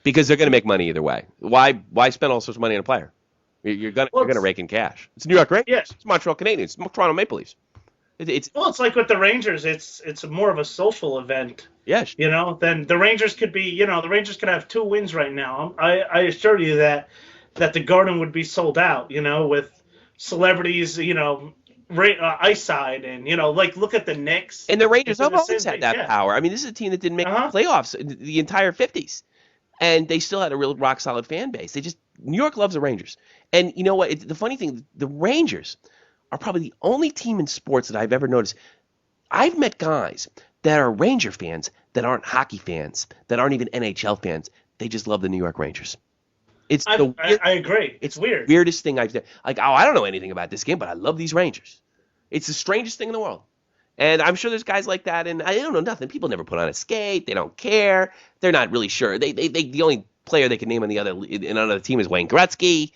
Because they're going to make money either way. Why spend all sorts of money on a player? You're going to rake in cash. It's New York Rangers. Yes. It's Montreal Canadiens. It's Toronto Maple Leafs. It's like with the Rangers. It's more of a social event. Yes. Then the Rangers could be. The Rangers could have 2 wins right now. I assure you that the Garden would be sold out. With celebrities. Ice side and look at the Knicks. And the Rangers have always had that power. I mean, this is a team that didn't make playoffs in the entire 50s. And they still had a real rock-solid fan base. New York loves the Rangers. And you know what? The funny thing, the Rangers are probably the only team in sports that I've ever noticed. I've met guys that are Ranger fans that aren't hockey fans, that aren't even NHL fans. They just love the New York Rangers. I agree. It's weird. Weirdest thing I've done. Like, I don't know anything about this game, but I love these Rangers. It's the strangest thing in the world. And I'm sure there's guys like that, and I don't know nothing. People never put on a skate. They don't care. They're not really sure. They the only player they can name on another team is Wayne Gretzky.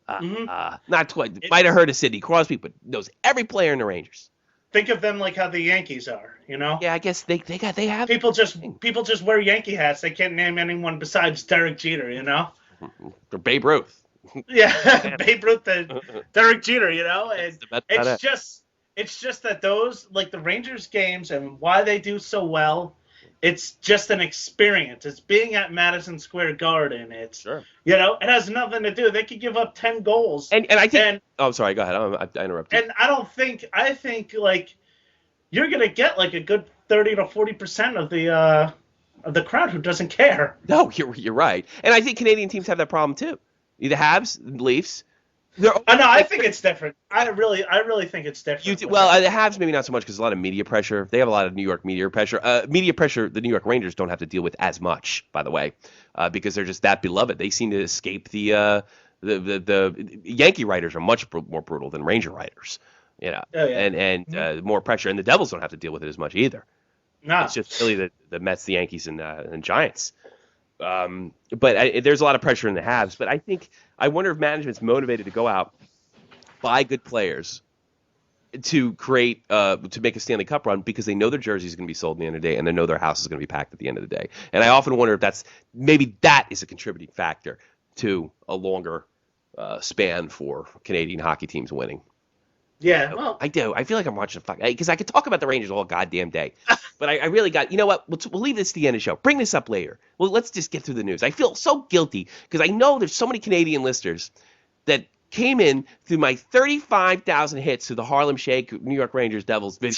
Not quite. Might have heard of Sidney Crosby, but knows every player in the Rangers. Think of them like how the Yankees are, you know? Yeah, I guess they have people just wear Yankee hats. They can't name anyone besides Derek Jeter, you know? Or Babe Ruth. Yeah, Babe Ruth and Derek Jeter, you know? And it's just that those, like the Rangers games and why they do so well, it's just an experience. It's being at Madison Square Garden. It's, you know, it has nothing to do. They could give up 10 goals. And I think, oh, sorry, go ahead. I interrupted. And I think like you're going to get like a good 30 to 40% of the crowd who doesn't care. No, you're right. And I think Canadian teams have that problem too. The Habs, the Leafs. I think it's different. I really think it's different. The Habs maybe not so much because a lot of media pressure. They have a lot of New York media pressure. Media pressure the New York Rangers don't have to deal with as much, by the way, because they're just that beloved. They seem to escape the Yankee writers are much more brutal than Ranger writers, you know, and more pressure. And the Devils don't have to deal with it as much either. No, it's just really the Mets, the Yankees, and Giants. But there's a lot of pressure in the Habs. But I wonder if management's motivated to go out, buy good players to create to make a Stanley Cup run because they know their jersey is going to be sold at the end of the day and they know their house is going to be packed at the end of the day. And I often wonder if that is a contributing factor to a longer span for Canadian hockey teams winning. Yeah, well, I do. I feel like I'm watching because I could talk about the Rangers all goddamn day, but I really got. You know what? We'll leave this to the end of the show. Bring this up later. Well, let's just get through the news. I feel so guilty because I know there's so many Canadian listeners that came in through my 35,000 hits to the Harlem Shake New York Rangers Devils video,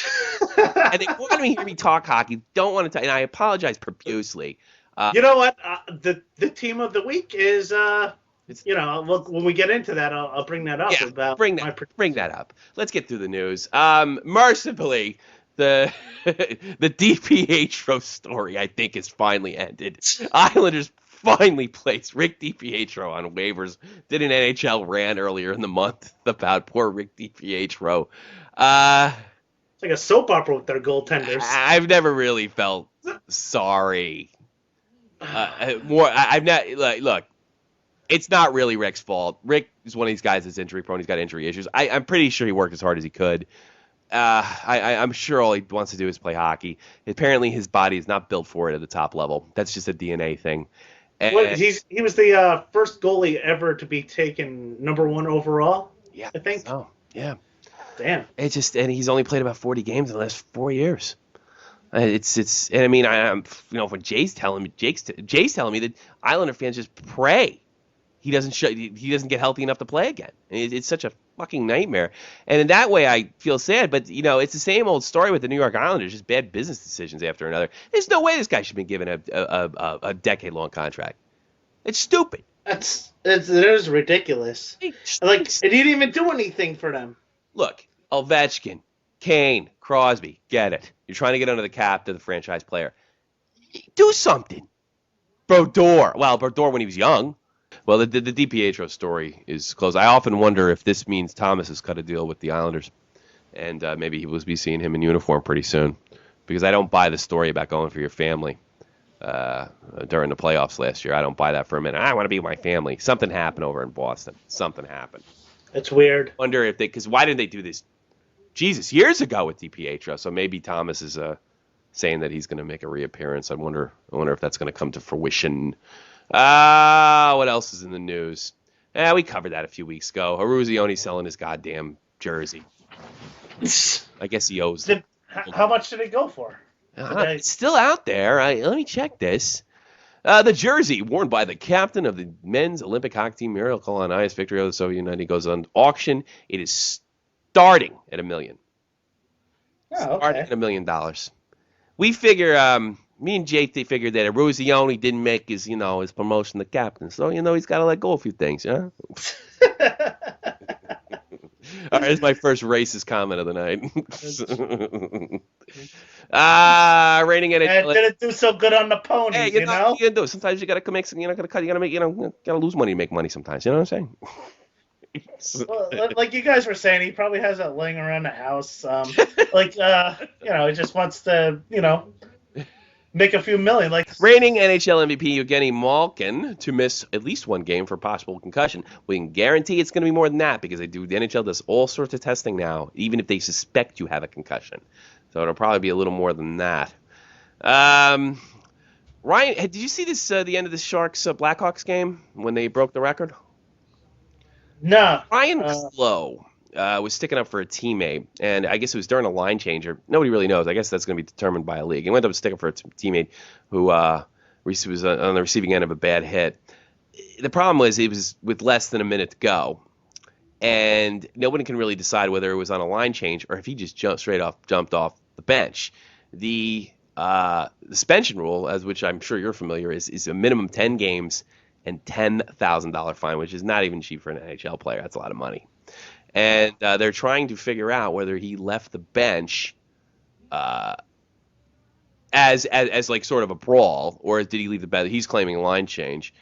and they want to hear me talk hockey. Don't want to, and I apologize profusely. You know what? The team of the week is. You know, when we get into that, I'll bring that up. Yeah, bring that up. Let's get through the news. Mercifully, the DiPietro story, I think, is finally ended. Islanders finally placed Rick DiPietro on waivers. Did an NHL rant earlier in the month about poor Rick DiPietro. It's like a soap opera with their goaltenders. I've never really felt sorry. I've not look. It's not really Rick's fault. Rick is one of these guys that's injury prone. He's got injury issues. I'm pretty sure he worked as hard as he could. I'm sure all he wants to do is play hockey. Apparently, his body is not built for it at the top level. That's just a DNA thing. He was the first goalie ever to be taken #1 overall. Yeah, I think. Oh, yeah. Damn. And he's only played about 40 games in the last 4 years. And I mean, I'm when Jay's telling me that Islander fans just pray he doesn't get healthy enough to play again. It's such a fucking nightmare. And in that way, I feel sad. But it's the same old story with the New York Islanders, just bad business decisions after another. There's no way this guy should be given a decade-long contract. It's stupid. It is ridiculous. Like, he didn't even do anything for them. Look, Ovechkin, Kane, Crosby, get it. You're trying to get under the cap to the franchise player. Do something. Brodeur when he was young. Well, the DiPietro story is closed. I often wonder if this means Thomas has cut a deal with the Islanders, and maybe we'll be seeing him in uniform pretty soon, because I don't buy the story about going for your family during the playoffs last year. I don't buy that for a minute. I want to be with my family. Something happened over in Boston. Something happened. It's weird. Wonder if because why didn't they do this, years ago with DiPietro? So maybe Thomas is saying that he's going to make a reappearance. I wonder if that's going to come to fruition. What else is in the news? We covered that a few weeks ago. Aruzione's selling his goddamn jersey. I guess he owes them. How much did it go for? It's still out there. Let me check this. The jersey worn by the captain of the men's Olympic hockey team, Miracle Kolonai's victory over the Soviet Union, goes on auction. It is starting at $1 million. Oh, okay. Starting at $1 million. We figure... Me and Jay figured that Eruzione didn't make his promotion to captain. So, he's got to let go of a few things, yeah? All right, this is my first racist comment of the night. Rating at it didn't do so good on the ponies, hey, you know? You gotta do. Sometimes you gotta make some, gotta lose money to make money sometimes, you know what I'm saying? Well, like you guys were saying, he probably has it laying around the house. He just wants to, make a few million. Like Reigning NHL MVP Evgeny Malkin to miss at least one game for possible concussion. We can guarantee it's going to be more than that because the NHL does all sorts of testing now, even if they suspect you have a concussion. So it'll probably be a little more than that. Ryan, did you see this? The end of the Sharks Blackhawks game when they broke the record? no. Ryan Clough was sticking up for a teammate, and I guess it was during a line change, or nobody really knows. I guess that's going to be determined by a league. He went up sticking for a teammate who was on the receiving end of a bad hit. The problem was it was with less than a minute to go, and nobody can really decide whether it was on a line change or if he just jumped off the bench. The suspension rule, as which I'm sure you're familiar, is a minimum 10 games and $10,000 fine, which is not even cheap for an NHL player. That's a lot of money. And they're trying to figure out whether he left the bench as like sort of a brawl, or did he leave the bench? He's claiming a line change.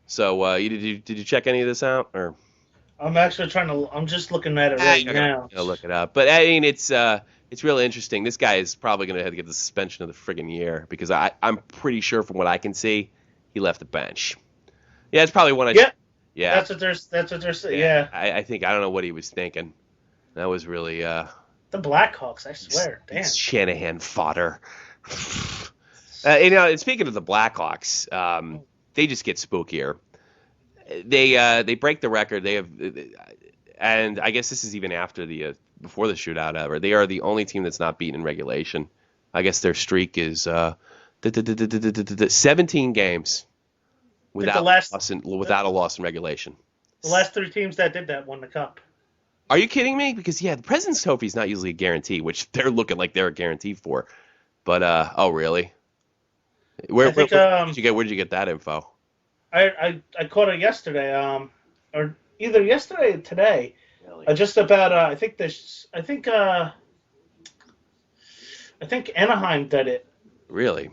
So did you check any of this out? Or I'm actually I'm just looking at it right now. Look it up. But I mean, it's really interesting. This guy is probably going to have to get the suspension of the friggin' year because I'm pretty sure from what I can see, he left the bench. Yeah, it's probably one I. Yeah. That's what they're saying. Yeah. I think I don't know what he was thinking. That was really the Blackhawks, I swear. Damn. Shanahan fodder. Speaking of the Blackhawks, they just get spookier. They break the record. They have, and I guess this is even after before the shootout ever. They are the only team that's not beaten in regulation. I guess their streak is 17 games. Without a loss in regulation. The last 3 teams that did that won the cup. Are you kidding me? Because the President's Trophy is not usually a guarantee, which they're looking like they're a guarantee for. But oh really? Where did you get that info? I caught it yesterday, or either yesterday or today. Really? Just about I think Anaheim did it. Really?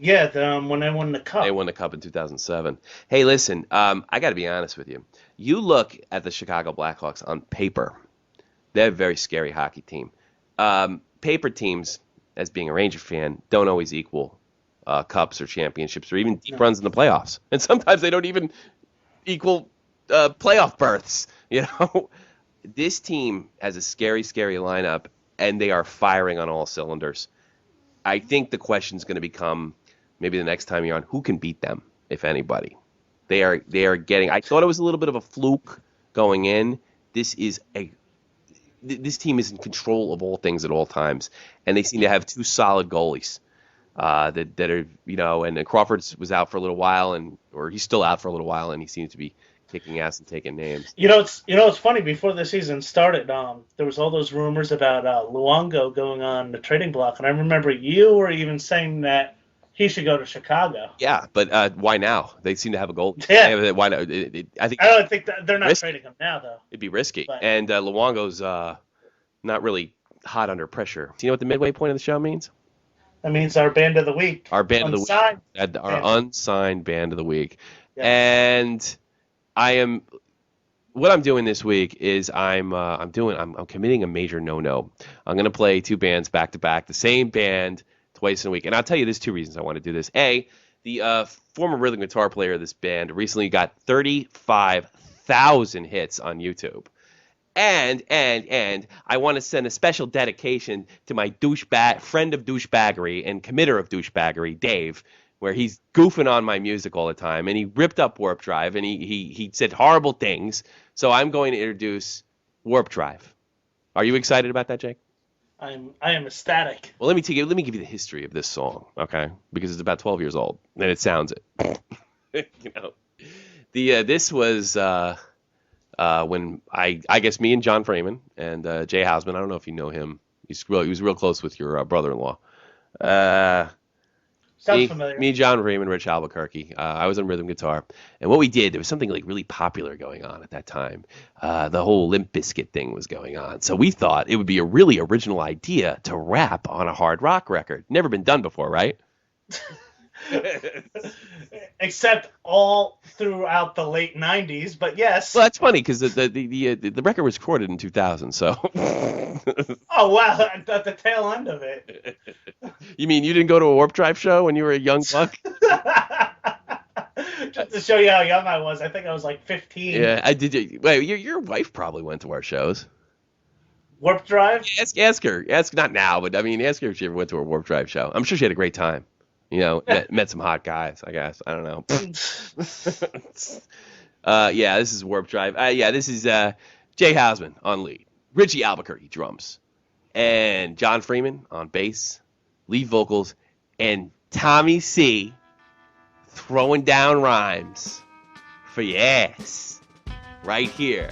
Yeah, when they won the cup. They won the cup in 2007. Hey, listen, I got to be honest with you. You look at the Chicago Blackhawks on paper. They're a very scary hockey team. Paper teams, as being a Ranger fan, don't always equal cups or championships or even deep runs in the playoffs. And sometimes they don't even equal playoff berths. This team has a scary, scary lineup, and they are firing on all cylinders. I think the question is going to become, maybe the next time you're on, who can beat them, if anybody? They are getting. I thought it was a little bit of a fluke going in. This team is in control of all things at all times, and they seem to have 2 solid goalies that are And Crawford was out for a little while, or he's still out for a little while, and he seems to be kicking ass and taking names. It's funny. Before the season started, there was all those rumors about Luongo going on the trading block, and I remember you were even saying that he should go to Chicago. Yeah, but why now? They seem to have a goal. Yeah. Why not? I don't think that they're not trading him now, though. It'd be risky. But, and Luongo's not really hot under pressure. Do you know what the midway point of the show means? That means our band of the week. Our band of the week. Our unsigned band of the week. Yeah. And what I'm doing this week is I'm committing a major no-no. I'm going to play 2 bands back to back, the same band twice in a week. And I'll tell you, there's 2 reasons I want to do this. A, the former rhythm guitar player of this band recently got 35,000 hits on YouTube. And I want to send a special dedication to my friend of douchebaggery and committer of douchebaggery, Dave, where he's goofing on my music all the time, and he ripped up Warp Drive, and he said horrible things. So I'm going to introduce Warp Drive. Are you excited about that, Jake? I am ecstatic. Well, let me give you the history of this song, okay? Because it's about 12 years old, and it sounds it. This was when I guess me and John Freeman and Jay Hausman. I don't know if you know him. He was real close with your brother-in-law. Sounds familiar. Me, John Freeman, Rich Albuquerque. I was on rhythm guitar, and what we did, there was something like really popular going on at that time. The whole Limp Bizkit thing was going on, so we thought it would be a really original idea to rap on a hard rock record. Never been done before, right? Except all throughout the late 90s, but yes. Well, that's funny because the record was recorded in 2000, so. Oh, wow, at the tail end of it. You mean you didn't go to a Warp Drive show when you were a young buck? Just to show you how young I was, I think I was like 15. Yeah, I did. Wait, your wife probably went to our shows. Warp Drive? Ask her. Ask not now, but I mean, ask her if she ever went to a Warp Drive show. I'm sure she had a great time. You know, met some hot guys. I guess I don't know. Yeah, this is Warp Drive. Yeah, this is Jay Hausman on lead, Richie Albuquerque drums, and John Freeman on bass, lead vocals, and Tommy C throwing down rhymes for your ass right here.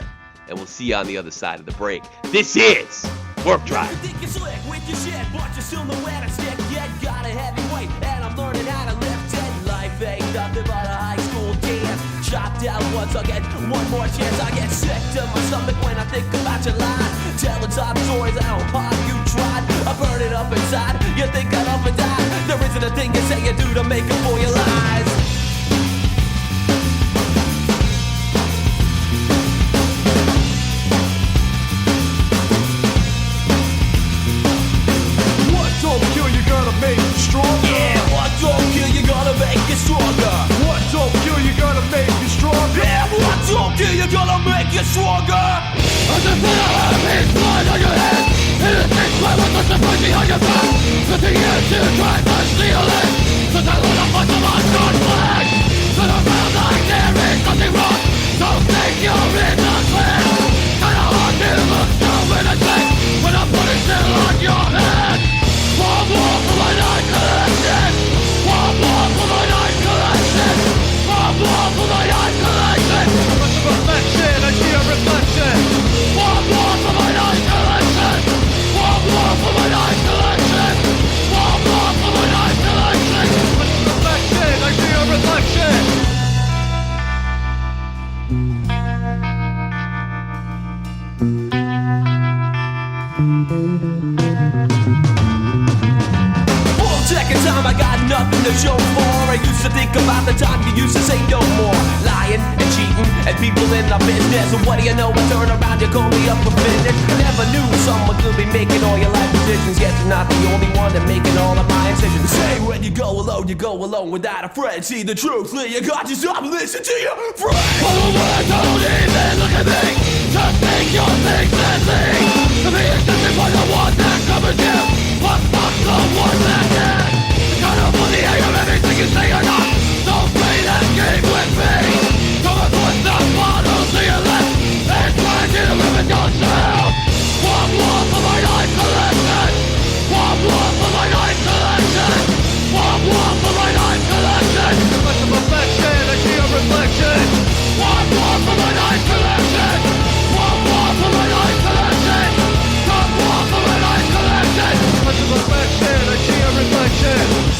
And we'll see you on the other side of the break. This is Warp Drive. You think you're slick with your shit, but you're still nowhere to stick. Yet got a heavyweight, and I'm learning how to lift it. Life ain't nothing but a high school dance. Chopped out once, I'll get one more chance. I get sick to my stomach when I think about your lies. Telling top stories how hard you tried. I burn it up inside. You think I'd up and die? There isn't a thing you say you do to make up for your lies. Make you stronger. Yeah, what don't kill you gonna make you stronger. What don't kill you gonna make you stronger. Yeah, what don't kill you gonna make you stronger. I just put a lot of pain blood on your head. And it takes my weapons to fight behind your back. Nothing here to try to steal it. Since I learned a bunch of my gun flag. And around like there is nothing wrong. Don't think you're in the clear. Kinda hard to look through in a tank when I'm putting still on your head. One more for my night collection. One more for my night collection. One more for my night collection. Much of affection, I see a reflection. One more for my night collection. One more for my night collection. One more for my night collection. Much of affection, I see a reflection. Second time I got nothing to show for. I used to think about the time you used to say no more. Lying and cheating and people in our business. And what do you know, I turn around, you call me up for business. Never knew someone could be making all your life decisions. Yet you're not the only one that making all of my incisions. Say when you go alone without a friend. See the truth, you got to stop listening to your friends. Follow what I don't even look at me. Just think your things and things. To be existed by the one that covers you. But fuck the one that can. Kind of money, I am everything you say or not. Don't play that game with me. Come and put the bottle to your left and try to live it yourself. One more for my life collection. One more for my life collection. One more for my life collection. Much of affection, I see a reflection. One more for my life collection. One more for my life collection. One more for my life collection. Much of affection, I see a reflection.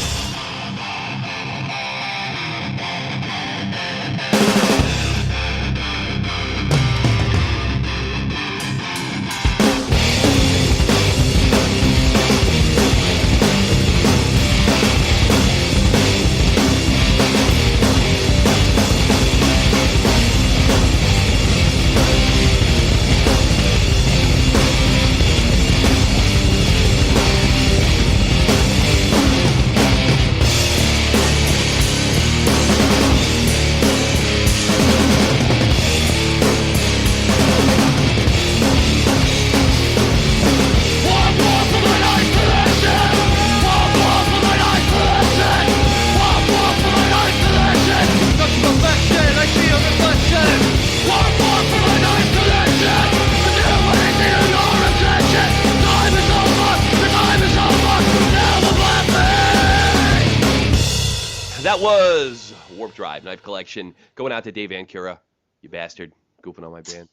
That was Warp Drive, Knife Collection. Going out to Dave Ancura, you bastard, goofing on my band.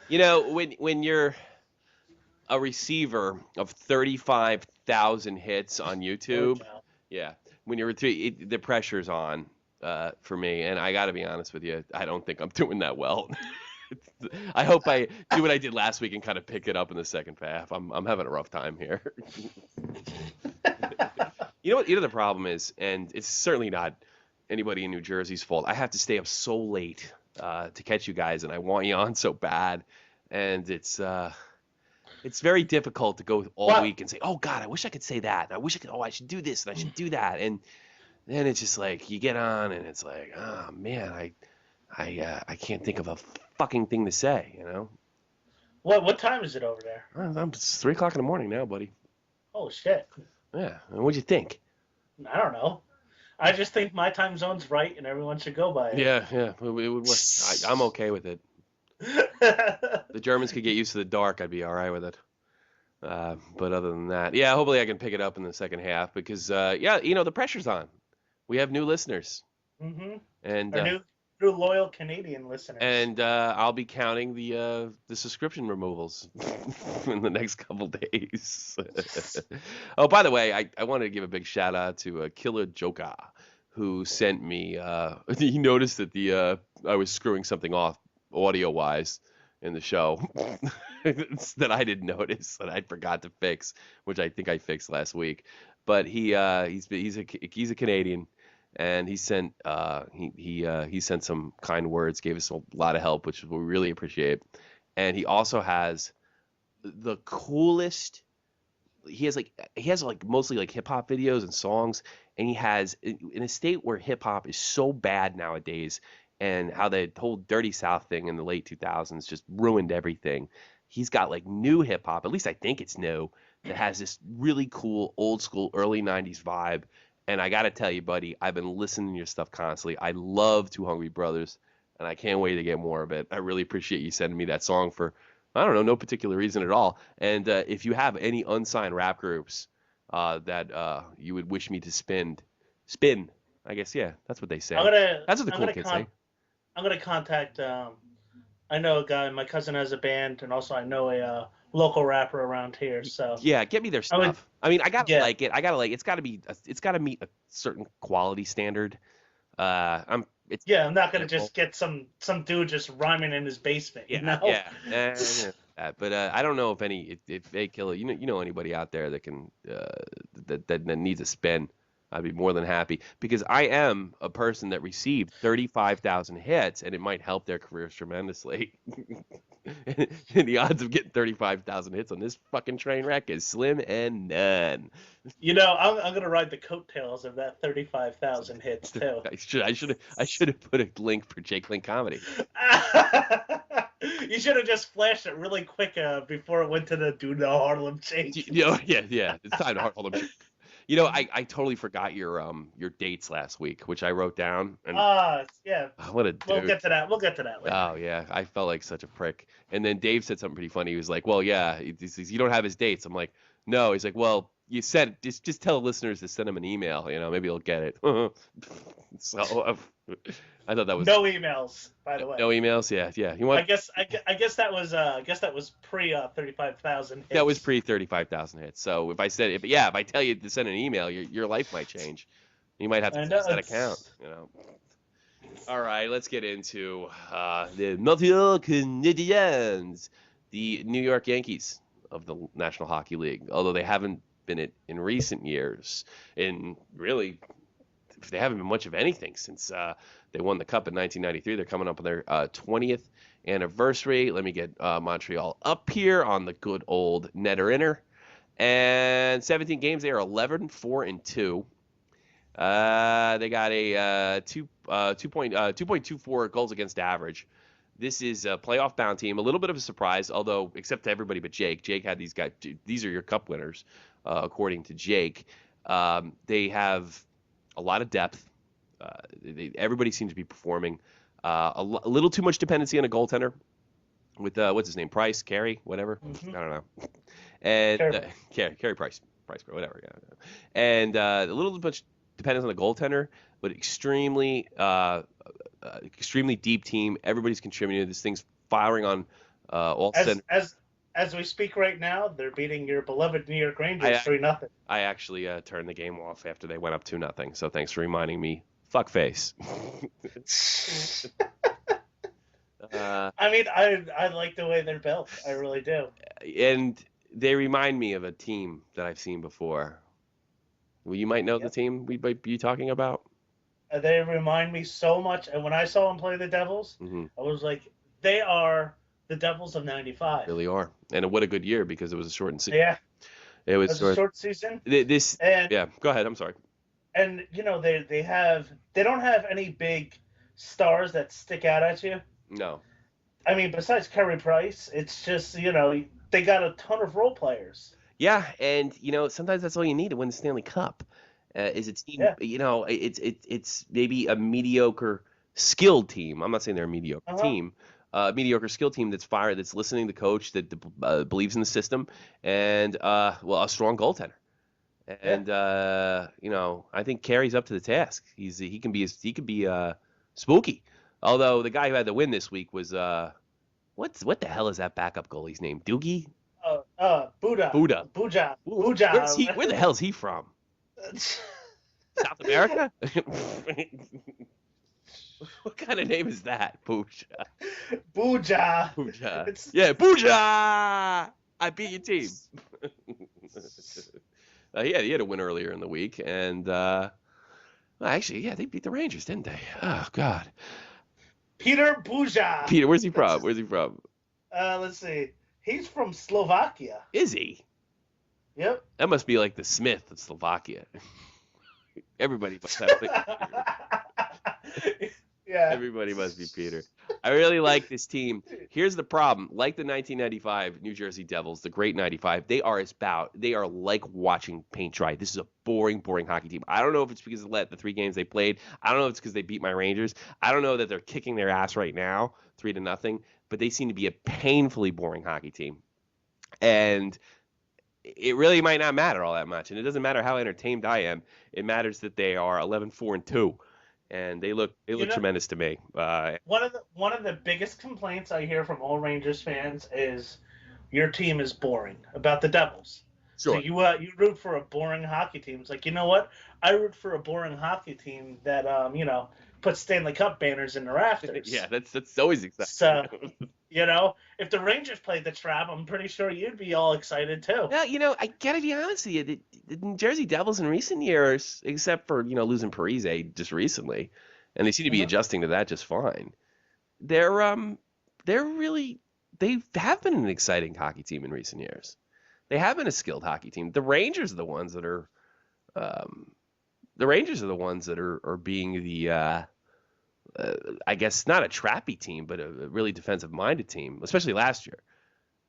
You know, when you're a receiver of 35,000 hits on YouTube, yeah, when you're the pressure's on for me, and I got to be honest with you, I don't think I'm doing that well. I hope I do what I did last week and kind of pick it up in the second half. I'm having a rough time here. You know what? You know the problem is, and it's certainly not anybody in New Jersey's fault. I have to stay up so late to catch you guys, and I want you on so bad, and it's very difficult to go all What? week and say, "Oh God, I wish I could say that. And I wish I could. Oh, I should do this and I should do that." And then it's just like you get on, and it's like, "Oh man, I can't think of a fucking thing to say." You know? What time is it over there? It's 3 o'clock in the morning now, buddy. Oh shit. Yeah. And what'd you think? I don't know. I just think my time zone's right and everyone should go by it. Yeah, it would work. I'm okay with it. The Germans could get used to the dark, I'd be all right with it. But other than that, yeah, hopefully I can pick it up in the second half because, yeah, the pressure's on. We have new listeners, Mm-hmm. and Our new loyal Canadian listeners. and I'll be counting the subscription removals in the next couple days. Oh, by the way, I wanted to give a big shout out to Killer Joka, who sent me. He noticed that I was screwing something off audio wise in the show that I didn't notice that I forgot to fix, which I think I fixed last week. But he's a Canadian, and he sent he sent some kind words, gave us a lot of help, which we really appreciate. And he also has the coolest. He has like mostly like hip hop videos and songs, and he has in a state where hip hop is so bad nowadays, and how the whole Dirty South thing in the late 2000s just ruined everything. He's got like new hip hop, at least I think it's new, that has this really cool old school early 90s vibe. And I got to tell you, buddy, I've been listening to your stuff constantly. I love Two Hungry Brothers, and I can't wait to get more of it. I really appreciate you sending me that song for, I don't know, no particular reason at all. And if you have any unsigned rap groups that you would wish me to spin, I guess, yeah, that's what they say. That's what the cool kids say. I'm gonna contact. I know a guy. My cousin has a band, and also I know a local rapper around here. So yeah, get me their stuff. I mean, I gotta like it. It's gotta meet a certain quality standard. I'm not gonna just get some dude just rhyming in his basement. Yeah, you know? yeah. But I don't know if they kill it. You know anybody out there that can that needs a spin. I'd be more than happy because I am a person that received 35,000 hits, and it might help their careers tremendously. And the odds of getting 35,000 hits on this fucking train wreck is slim and none. I'm gonna ride the coattails of that 35,000 hits too. I should have put a link for Jake Link Comedy. You should have just flashed it really quick before it went to the Harlem Shake. Yeah. It's time to Harlem Shake. I totally forgot your dates last week, which I wrote down. And, yeah. What a dude. We'll get to that later. Oh, yeah. I felt like such a prick. And then Dave said something pretty funny. He was like, well, yeah, you don't have his dates. I'm like, no. He's like, well, you said just tell listeners to send him an email. Maybe he'll get it. So I thought that was no emails, by the way. No emails, yeah. I guess that was pre 35,000 hits. That was pre 35,000 hits. So if I tell you to send an email, your life might change. You might have to close that account. All right, let's get into the Montreal Canadiens, the New York Yankees of the National Hockey League. Although they haven't been it in recent years, in really. They haven't been much of anything since they won the Cup in 1993. They're coming up on their 20th anniversary. Let me get Montreal up here on the good old netter inner. And 17 games, they are 11-4-2. They got a 2.24 goals against average. This is a playoff bound team. A little bit of a surprise, although except to everybody but Jake. Jake had these guys. These are your Cup winners, according to Jake. They have a lot of depth. Everybody seems to be performing. A little too much dependency on a goaltender with what's his name, Price, Carey, whatever. Mm-hmm. I don't know. And Carey Price, whatever. Yeah. And a little too much dependence on the goaltender, but extremely deep team. Everybody's contributing. This thing's firing on all cylinders. As we speak right now, they're beating your beloved New York Rangers 3-0. I actually turned the game off after they went up 2-0. So thanks for reminding me. Fuckface. I mean, I like the way they're built. I really do. And they remind me of a team that I've seen before. Well, you might know the team we might be talking about. They remind me so much. And when I saw them play the Devils, I was like, they are the Devils of '95. Really are. And what a good year because it was a shortened season. Yeah, It it was was a short season. This. And Yeah. Go ahead. I'm sorry. and they don't have any big stars that stick out at you. No. I mean, besides Carey Price, it's just they got a ton of role players. Yeah, and sometimes that's all you need to win the Stanley Cup. Is a team, Yeah. it's maybe a mediocre skilled team. I'm not saying they're a mediocre team. Mediocre skilled team that's fired, that's listening to the coach, that believes in the system, and a strong goaltender. And I think Carey's up to the task. He can be spooky. Although the guy who had the win this week was what the hell is that backup goalie's name? Doogie? Buddha. Buddha. Buja. Where the hell is he from? South America? What kind of name is that? Buja. Buja. Buja. Yeah, Buja! I beat your team. He had a win earlier in the week, and actually, they beat the Rangers, didn't they? Oh, God. Peter Buja. Peter, where's he from? Let's see. He's from Slovakia. Is he? Yep. That must be like the Smith of Slovakia. Everybody must have Yeah. Everybody must be Peter. I really like this team. Here's the problem. Like the 1995 New Jersey Devils, the great 95, they are like watching paint dry. This is a boring hockey team. I don't know if it's because of the 3 games they played. I don't know if it's because they beat my Rangers. I don't know that they're kicking their ass right now, 3-0, but they seem to be a painfully boring hockey team. And it really might not matter all that much. And it doesn't matter how entertained I am. It matters that they are 11-4-2. And they look tremendous to me. One of the biggest complaints I hear from all Rangers fans is your team is boring about the Devils. Sure. So you root for a boring hockey team. It's like, you know what? I root for a boring hockey team that puts Stanley Cup banners in the rafters. Yeah, that's always exciting. So if the Rangers played the Trap, I'm pretty sure you'd be all excited too. Well, I gotta be honest with you. The New Jersey Devils in recent years, except for losing Parise just recently, and they seem to be adjusting to that just fine. They have been an exciting hockey team in recent years. They have been a skilled hockey team. The Rangers are the ones that are, being the. I guess not a trappy team, but a really defensive-minded team, especially last year.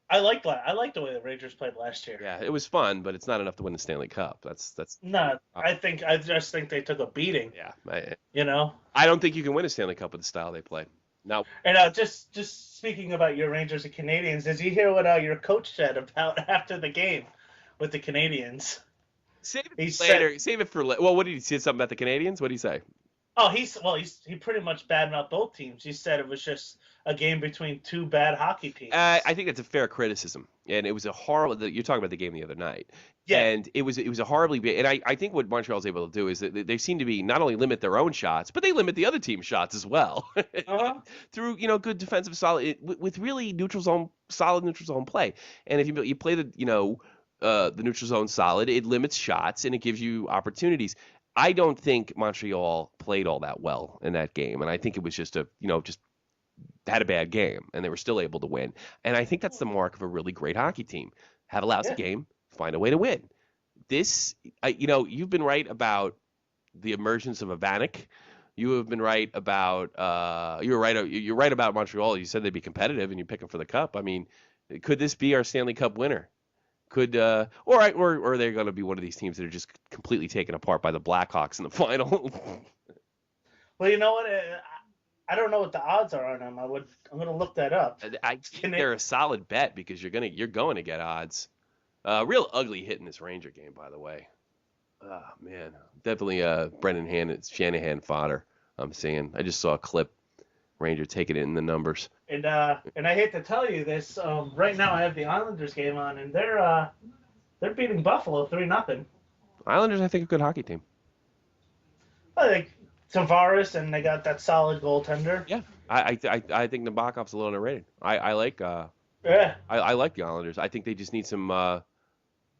I like the way the Rangers played last year. Yeah, it was fun, but it's not enough to win the Stanley Cup. That's no. I just think they took a beating. Yeah, I don't think you can win a Stanley Cup with the style they play. No. And just speaking about your Rangers and Canadiens, did you hear what your coach said about after the game with the Canadiens? Save it for later. Well, what did he say? Something about the Canadiens? What did he say? Oh, he pretty much badmouthed both teams. He said it was just a game between 2 bad hockey teams. I think that's a fair criticism, and it was a horrible. You're talking about the game the other night, and it was a horribly bad. And I think what Montreal's able to do is that they seem to be not only limit their own shots, but they limit the other team's shots as well through good defensive solid with really solid neutral zone play. And if you play the neutral zone solid, it limits shots and it gives you opportunities. I don't think Montreal played all that well in that game, and I think it was just just had a bad game, and they were still able to win. And I think that's the mark of a really great hockey team. Have a lousy game, find a way to win. You've been right about the emergence of Vanek. You have been right about you're right about Montreal. You said they'd be competitive, and you pick them for the cup. I mean, could this be our Stanley Cup winner? Or are they going to be one of these teams that are just completely taken apart by the Blackhawks in the final? Well, you know what? I don't know what the odds are on them. I'm going to look that up. I think they're a solid bet because you're going to get odds. Real ugly hit in this Ranger game, by the way. Oh man, definitely Brendan Shanahan fodder. I'm seeing. I just saw a clip. Ranger taking it in the numbers. And I hate to tell you this. Right now, I have the Islanders game on, and they're beating Buffalo 3-0. Islanders, I think, a good hockey team. I think Tavares, and they got that solid goaltender. Yeah, I think Nabokov's a little underrated. I like. Yeah. I like the Islanders. I think they just need some.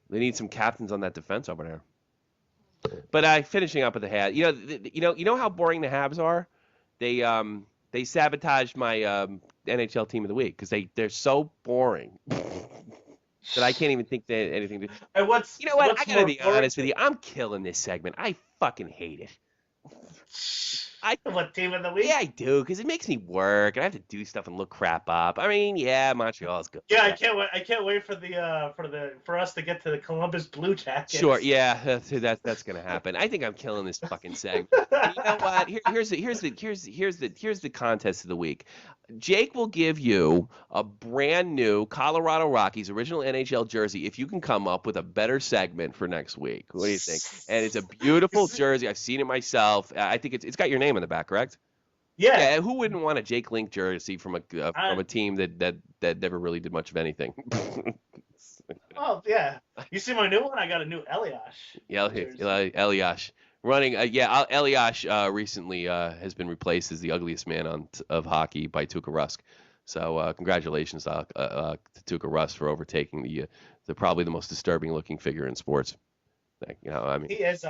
They need some captains on that defense over there. But finishing up with the Habs, you know how boring the Habs are. They sabotaged my NHL team of the week because they're so boring that I can't even think they had anything to. And You know what? what's I gotta more be boring honest with you. I'm killing this segment. I fucking hate it. What team of the week? Yeah, I do, because it makes me work, and I have to do stuff and look crap up. I mean, yeah, Montreal's good. Yeah, I can't wait for us to get to the Columbus Blue Jackets. Sure, yeah, that's gonna happen. I think I'm killing this fucking segment. And you know what? Here's the contest of the week. Jake will give you a brand new Colorado Rockies original NHL jersey if you can come up with a better segment for next week. What do you think? And it's a beautiful jersey. I've seen it myself. I think it's got your name on the back, correct? Yeah. Who wouldn't want a Jake Link jersey from a team that never really did much of anything? Oh yeah. You see my new one? I got a new Eliash. Yeah, Eliash running. Eliash recently has been replaced as the ugliest man of hockey by Tuukka Rusk. So congratulations to Tuukka Rusk for overtaking the probably the most disturbing looking figure in sports. I mean, he is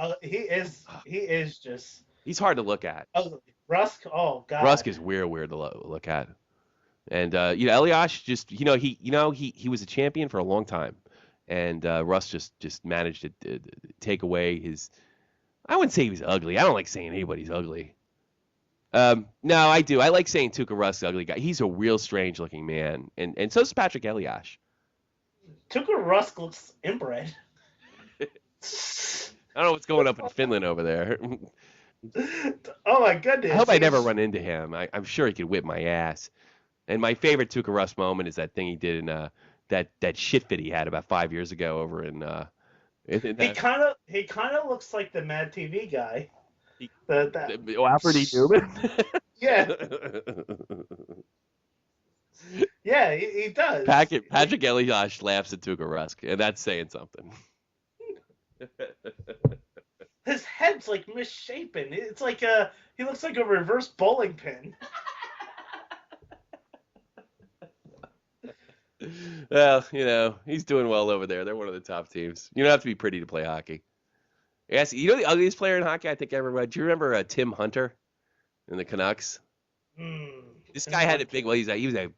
just. He's hard to look at. Ugly. Rusk, oh god. Rusk is weird to look at. And Eliash just he was a champion for a long time, and Russ just managed to take away his. I wouldn't say he was ugly. I don't like saying anybody's ugly. No, I do. I like saying Tuukka Rusk's ugly guy. He's a real strange looking man, and so is Patrick Eliash. Tuukka Rusk looks inbred. I don't know what's going up in Finland over there. Oh my goodness! I hope I never run into him. I'm sure he could whip my ass. And my favorite Tuukka Rusk moment is that thing he did in that shit fit he had about 5 years ago over in. He kind of looks like the Mad TV guy. Alfred E. Newman. Yeah. Yeah, he does. Patrick Eliash laughs at Tuukka Rusk, and that's saying something. His head's like misshapen. It's like he looks like a reverse bowling pin. Well, he's doing well over there. They're one of the top teams. You don't have to be pretty to play hockey. Yes, the ugliest player in hockey I think I ever read. Do you remember Tim Hunter in the Canucks? This guy had a big. Well, he's an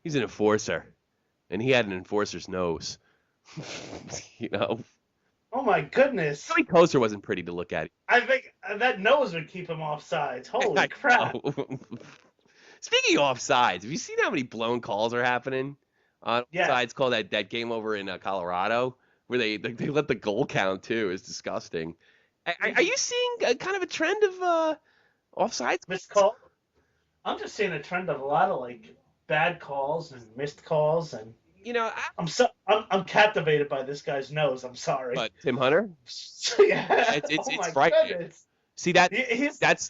enforcer, and he had an enforcer's nose. Oh my goodness! Joey Koster wasn't pretty to look at. I think that nose would keep him off sides. Holy crap! Speaking of offsides, have you seen how many blown calls are happening on offsides call that game over in Colorado where they let the goal count too? Is disgusting. Are you seeing kind of a trend of offsides? Missed call. I'm just seeing a trend of a lot of bad calls and missed calls and. I'm captivated by this guy's nose. I'm sorry. But Tim Hunter? Yeah. It's frightening. Goodness. See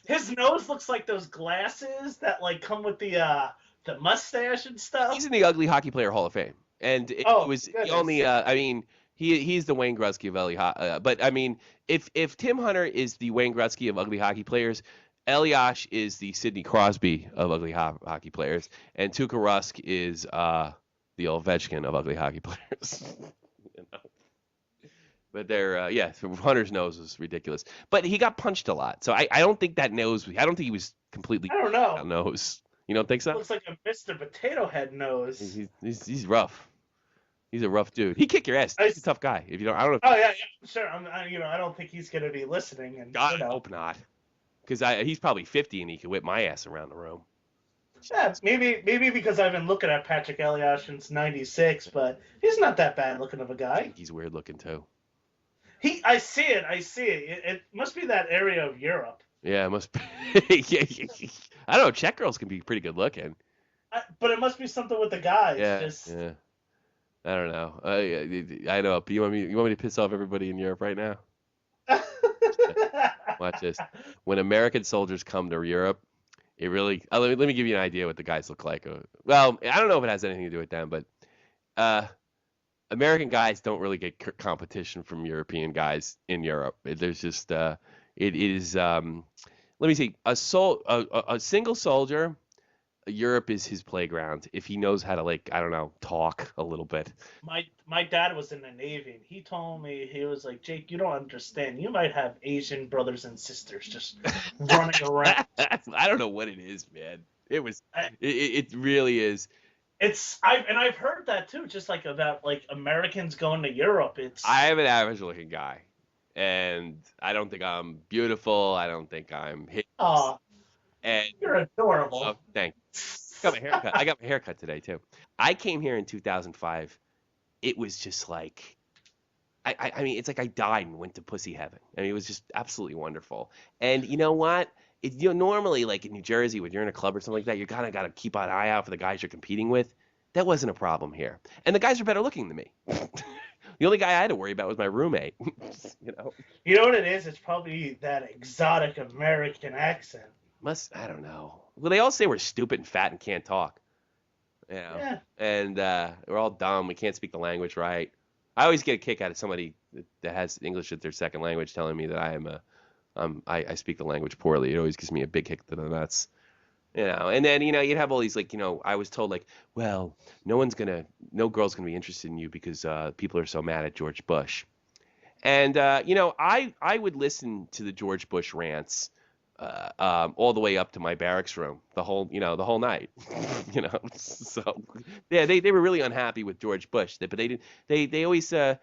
his nose looks like those glasses that come with the mustache and stuff. He's in the Ugly Hockey Player Hall of Fame, and he's the Wayne Gretzky of Ugly Hockey. But I mean, if Tim Hunter is the Wayne Gretzky of Ugly Hockey Players, Eliash is the Sidney Crosby of Ugly Hockey Players, and Tuukka Rusk is the Ovechkin of Ugly Hockey Players. But Hunter's nose was ridiculous. But he got punched a lot, so I don't think that nose. I don't think he was completely. I don't know. Nose. You don't think so? It looks like a Mr. Potato Head nose. He's rough. He's a rough dude. He kick your ass. He's a tough guy. If you don't, I don't know. Oh yeah, sure. I don't think he's gonna be listening. And God, I hope not. Because he's probably 50 and he could whip my ass around the room. Yeah, maybe because I've been looking at Patrick Eliash since '96, but he's not that bad looking of a guy. He's weird looking too. I see it. It must be that area of Europe. Yeah, it must be. I don't know. Czech girls can be pretty good looking. But it must be something with the guys. Yeah. I don't know. I know. You want me to piss off everybody in Europe right now? Watch this. When American soldiers come to Europe, it really. Let me give you an idea what the guys look like. Well, I don't know if it has anything to do with them, but American guys don't really get competition from European guys in Europe. There's just it is. Let me see. A single soldier Europe is his playground if he knows how to, like, I don't know, talk a little bit. My dad was in the Navy, and he told me, he was like, Jake, you don't understand. You might have Asian brothers and sisters just running around. I don't know what it is, man. It I- really is. I've heard that too, just like about like Americans going to Europe. I am an average looking guy, and I don't think I'm beautiful. I don't think I'm hit. Oh, And you're adorable. oh, thanks. Got my haircut. I got my haircut today too. I came here in 2005. It was just like, I mean, it's like I died and went to pussy heaven. I mean, it was just absolutely wonderful. And you know what? Normally, like in New Jersey, when you're in a club or something like that, you kind of got to keep an eye out for the guys you're competing with. That wasn't a problem here. And the guys are better looking than me. The only guy I had to worry about was my roommate. You know? You know what it is? It's probably that exotic American accent. I don't know. Well, they all say we're stupid and fat and can't talk. You know? Yeah. And we're all dumb. We can't speak the language right. I always get a kick out of somebody that has English as their second language telling me that I speak the language poorly. It always gives me a big kick to the nuts. You know, and then, you know, you'd have all these, like, you know, I was told, like, well, no girl's going to be interested in you because people are so mad at George Bush. And, you know, I would listen to the George Bush rants all the way up to my barracks room, the whole night. You know, so yeah, they were really unhappy with George Bush, but they always seem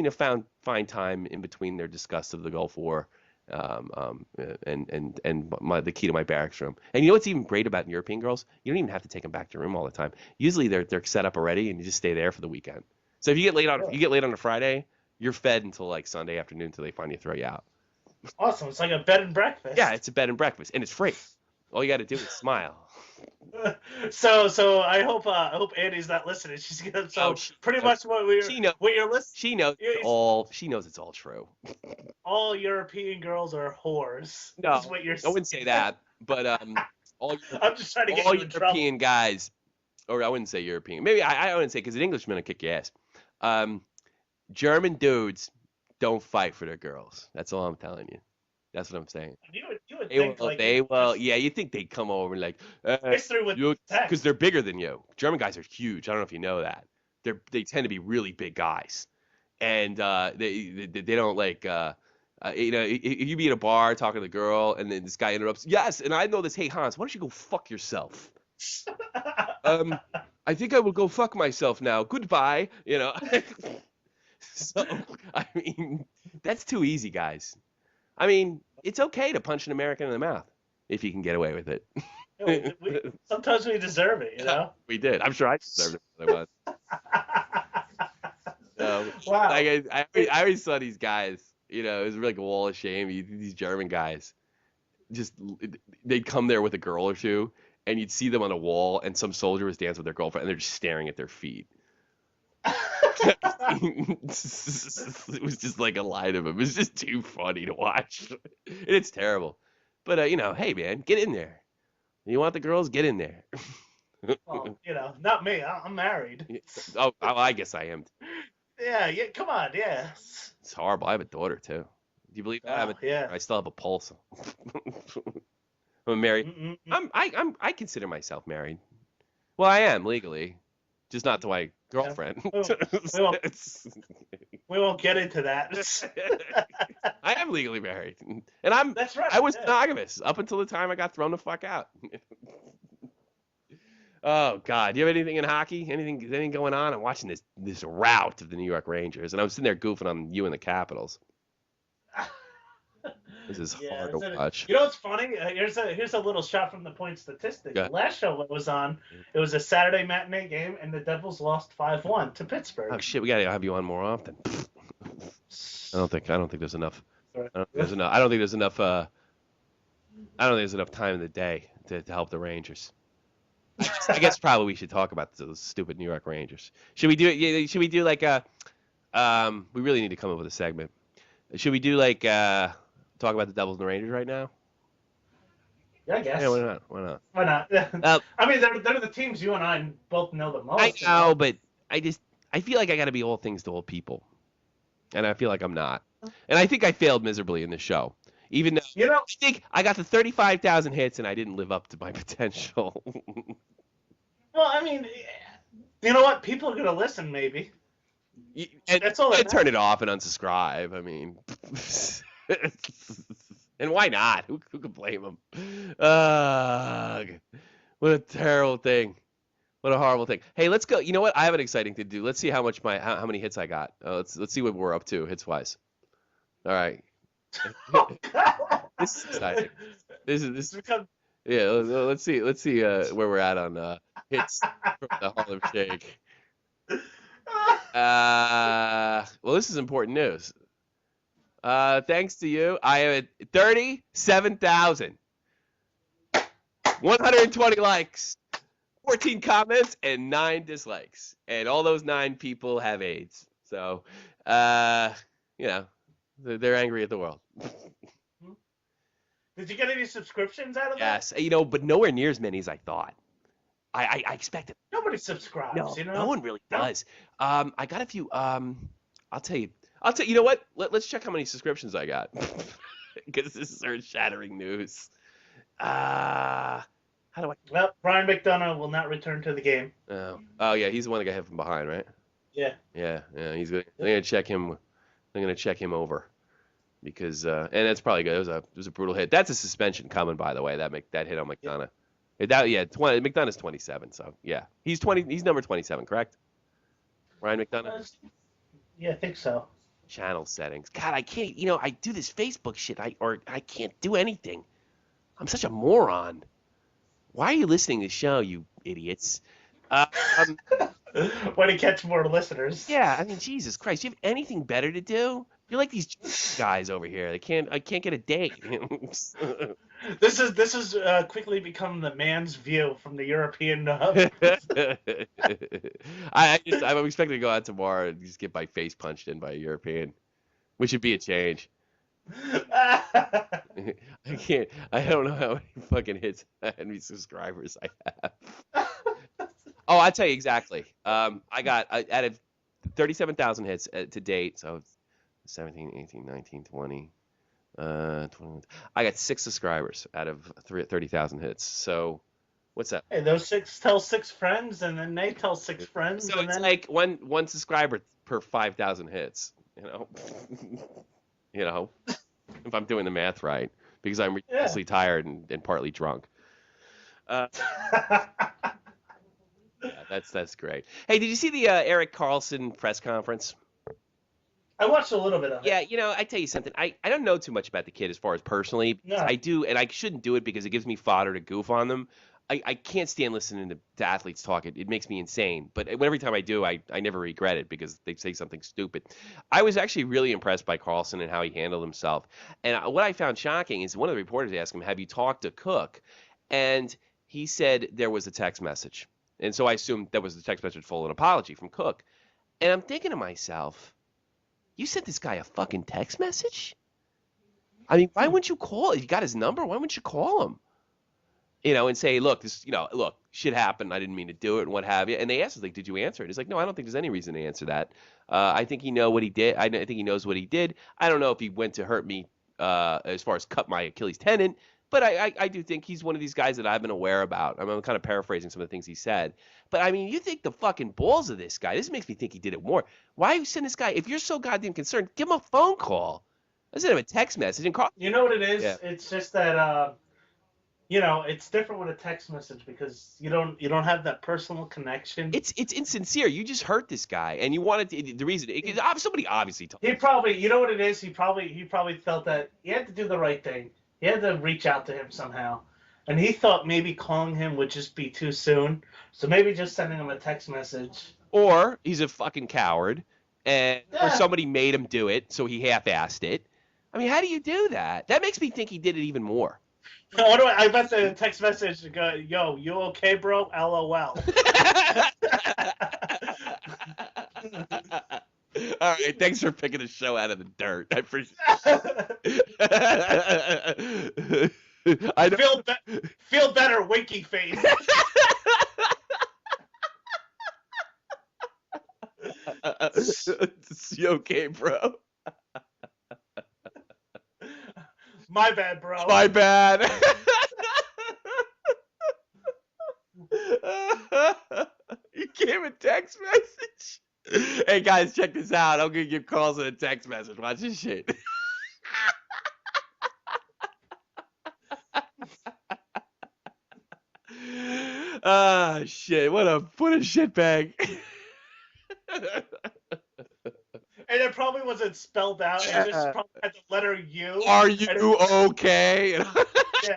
to find time in between their disgust of the Gulf War, and the key to my barracks room. And you know what's even great about European girls? You don't even have to take them back to your room all the time. Usually they're set up already, and you just stay there for the weekend. So if you get late on a Friday, you're fed until like Sunday afternoon until they finally throw you out. Awesome. It's like a bed and breakfast. Yeah, it's a bed and breakfast, and it's free. All you got to do is smile. So I hope Annie's not listening. She's gonna. So pretty much what you're listening. She knows it's all true. All European girls are whores. No, is what you're I wouldn't say that, but I'm just trying to get all you in trouble. European guys, or I wouldn't say European. Maybe I wouldn't say, because an Englishman will kick your ass. German dudes don't fight for their girls. That's all I'm telling you. That's what I'm saying. You would think you think they'd come over and like, because they're bigger than you. German guys are huge. I don't know if you know that. They tend to be really big guys, and they don't like. You know, if you be at a bar talking to the girl, and then this guy interrupts. Yes, and I know this. Hey Hans, why don't you go fuck yourself? I think I will go fuck myself now. Goodbye. You know. So, I mean, that's too easy, guys. I mean, it's okay to punch an American in the mouth if you can get away with it. Sometimes we deserve it, you know? We did. I'm sure I deserved it when I was. Wow. Like, I always saw these guys, you know, it was like a wall of shame. These German guys, they'd come there with a girl or two, and you'd see them on a wall, and some soldier was dancing with their girlfriend, and they're just staring at their feet. It was just like a line of them. It was just too funny to watch. And it's terrible. But, you know, hey, man, get in there. You want the girls? Get in there. Well, you know, not me. I'm married. Oh, I guess I am. Yeah, come on, yeah. It's horrible. I have a daughter, too. Do you believe that? I still have a pulse. I'm married. I consider myself married. Well, I am legally. Just not to my girlfriend. We won't get into that. I am legally married, and That's right. I was monogamous up until the time I got thrown the fuck out. Oh God, do you have anything in hockey? Anything going on? I'm watching this rout of the New York Rangers, and I'm sitting there goofing on you and the Capitals. This is hard to watch. You know what's funny? Here's a little shot from the point statistic. The last show it was on, it was a Saturday matinee game, and the Devils lost 5-1 to Pittsburgh. Oh shit, we gotta have you on more often. I don't think there's enough. I don't think there's enough time in the day to help the Rangers. I guess probably we should talk about those stupid New York Rangers. Should we do it? Yeah, should we do like a? We really need to come up with a segment. Should we do like talk about the Devils and the Rangers right now? Yeah, I guess. Yeah, why not? Why not? I mean, they're the teams you and I both know the most. I know, but I feel like I got to be all things to all people, and I feel like I'm not. And I think I failed miserably in this show. Even though You know, I think I got the 35,000 hits and I didn't live up to my potential. well, I mean, you know what? People are gonna listen, maybe. And That's all that turn it matters. off and unsubscribe. I mean, and why not? Who could blame them? What a terrible thing. What a horrible thing. Hey, let's go. You know what? I have an exciting thing to do. Let's see how much how many hits I got. Let's see what we're up to hits wise. All right. Oh, God. This is exciting. This is It's become- yeah. Let's see where we're at on hits from the Harlem Shake. Well, this is important news. Thanks to you, I am at 37,120 likes, 14 comments, and 9 dislikes. And all those 9 people have AIDS. So, you know, they're angry at the world. Did you get any subscriptions out of that? Yes, but nowhere near as many as I thought. I expected. Nobody subscribes. No, You know, no one really No? does. I got a few. I'll tell you. You know what? Let's check how many subscriptions I got, because this is earth-shattering news. How do I? Well, Brian McDonough will not return to the game. Oh yeah, he's the one that got hit from behind, right? Yeah. Yeah. He's gonna. They're gonna check him. They're gonna check him over, because and that's probably good. It was a brutal hit. That's a suspension coming, by the way. That hit on McDonough. McDonough's 27, so yeah, he's 20. He's number 27, correct? Ryan McDonough. Yeah, I think so. Channel settings. God, I can't. I do this Facebook shit. I can't do anything. I'm such a moron. Why are you listening to the show, you idiots? When he catch more listeners. Yeah, I mean, Jesus Christ, you have anything better to do? You're like these guys over here. I can't get a date. This is quickly become the man's view from the European. I'm expecting to go out tomorrow and just get my face punched in by a European, which would be a change. I can't. I don't know how many fucking hits and subscribers I have. Oh, I'll tell you exactly. I got out of 37,000 hits to date. So 17, 18, 19, 20. 21. I got 6 subscribers out of 30,000 hits. So, what's that? Hey, those 6 tell 6 friends, and then they tell 6 friends. So and it's then... like one subscriber per 5,000 hits. If I'm doing the math right, because I'm ridiculously tired and partly drunk. Yeah, that's great. Hey, did you see the Eric Carlson press conference? I watched a little bit of it. Yeah, I tell you something. I don't know too much about the kid as far as personally. No. I do, and I shouldn't do it because it gives me fodder to goof on them. I can't stand listening to athletes talk. It makes me insane. But every time I do, I never regret it because they say something stupid. I was actually really impressed by Carlson and how he handled himself. And what I found shocking is one of the reporters asked him, "Have you talked to Cooke?" And he said there was a text message. And so I assumed that was the text message full of an apology from Cooke. And I'm thinking to myself, you sent this guy a fucking text message? I mean, why wouldn't you call? You got his number. Why wouldn't you call him? And say, look, shit happened. I didn't mean to do it and what have you. And they asked us, like, did you answer it? He's like, no, I don't think there's any reason to answer that. I think he knows what he did. I think he knows what he did. I don't know if he went to hurt me as far as cut my Achilles tendon. But I do think he's one of these guys that I've been aware about. I'm kind of paraphrasing some of the things he said. But, I mean, you think the fucking balls of this guy. This makes me think he did it more. Why you send this guy? If you're so goddamn concerned, give him a phone call. Instead of a text message. And You know what it is? Yeah. It's just that, it's different with a text message because you don't have that personal connection. It's insincere. You just hurt this guy. And you wanted to, the reason, somebody obviously told He probably, you know what it is? He probably felt that he had to do the right thing. He had to reach out to him somehow. And he thought maybe calling him would just be too soon. So maybe just sending him a text message. Or he's a fucking coward, or Yeah. somebody made him do it, so he half-assed it. I mean, how do you do that? That makes me think he did it even more. I bet the text message go, yo, you okay, bro? LOL. All right, thanks for picking a show out of the dirt. I appreciate it. I know. Feel better, winky face. You okay, bro? My bad, bro. My bad. You gave a text message. Hey guys, check this out. I'm gonna give Carlson a text message. Watch this shit. Ah, shit. What a shitbag. And it probably wasn't spelled out. It just probably had the letter U. Are you okay? Yeah.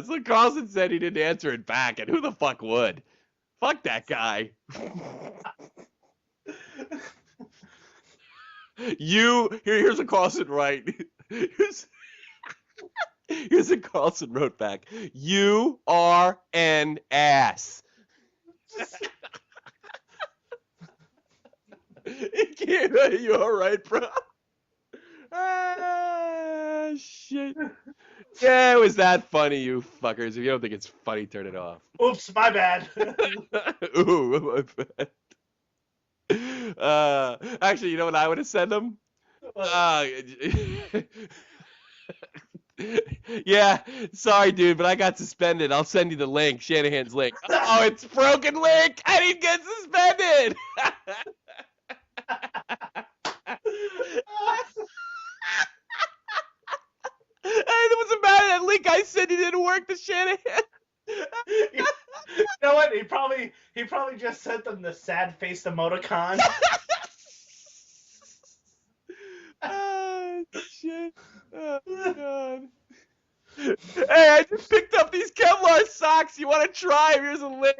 So Carlson said he didn't answer it back, and who the fuck would? Fuck that guy. Here's a Carlson right. Here's a Carlson wrote back. You are an ass. You all right, bro? Ah, shit. Yeah, it was that funny, you fuckers. If you don't think it's funny, turn it off. Oops, my bad. Ooh, my bad. Actually, you know what I would have sent him? Yeah, sorry, dude, but I got suspended. I'll send you the link, Shanahan's link. Oh, it's broken link. I didn't get suspended. It wasn't bad. That link I sent you didn't work to Shanahan. You know what? He probably just sent them the sad faced emoticon. Oh, shit. Oh, God. Hey, I just picked up these Kevlar socks. You want to try? Here's a link.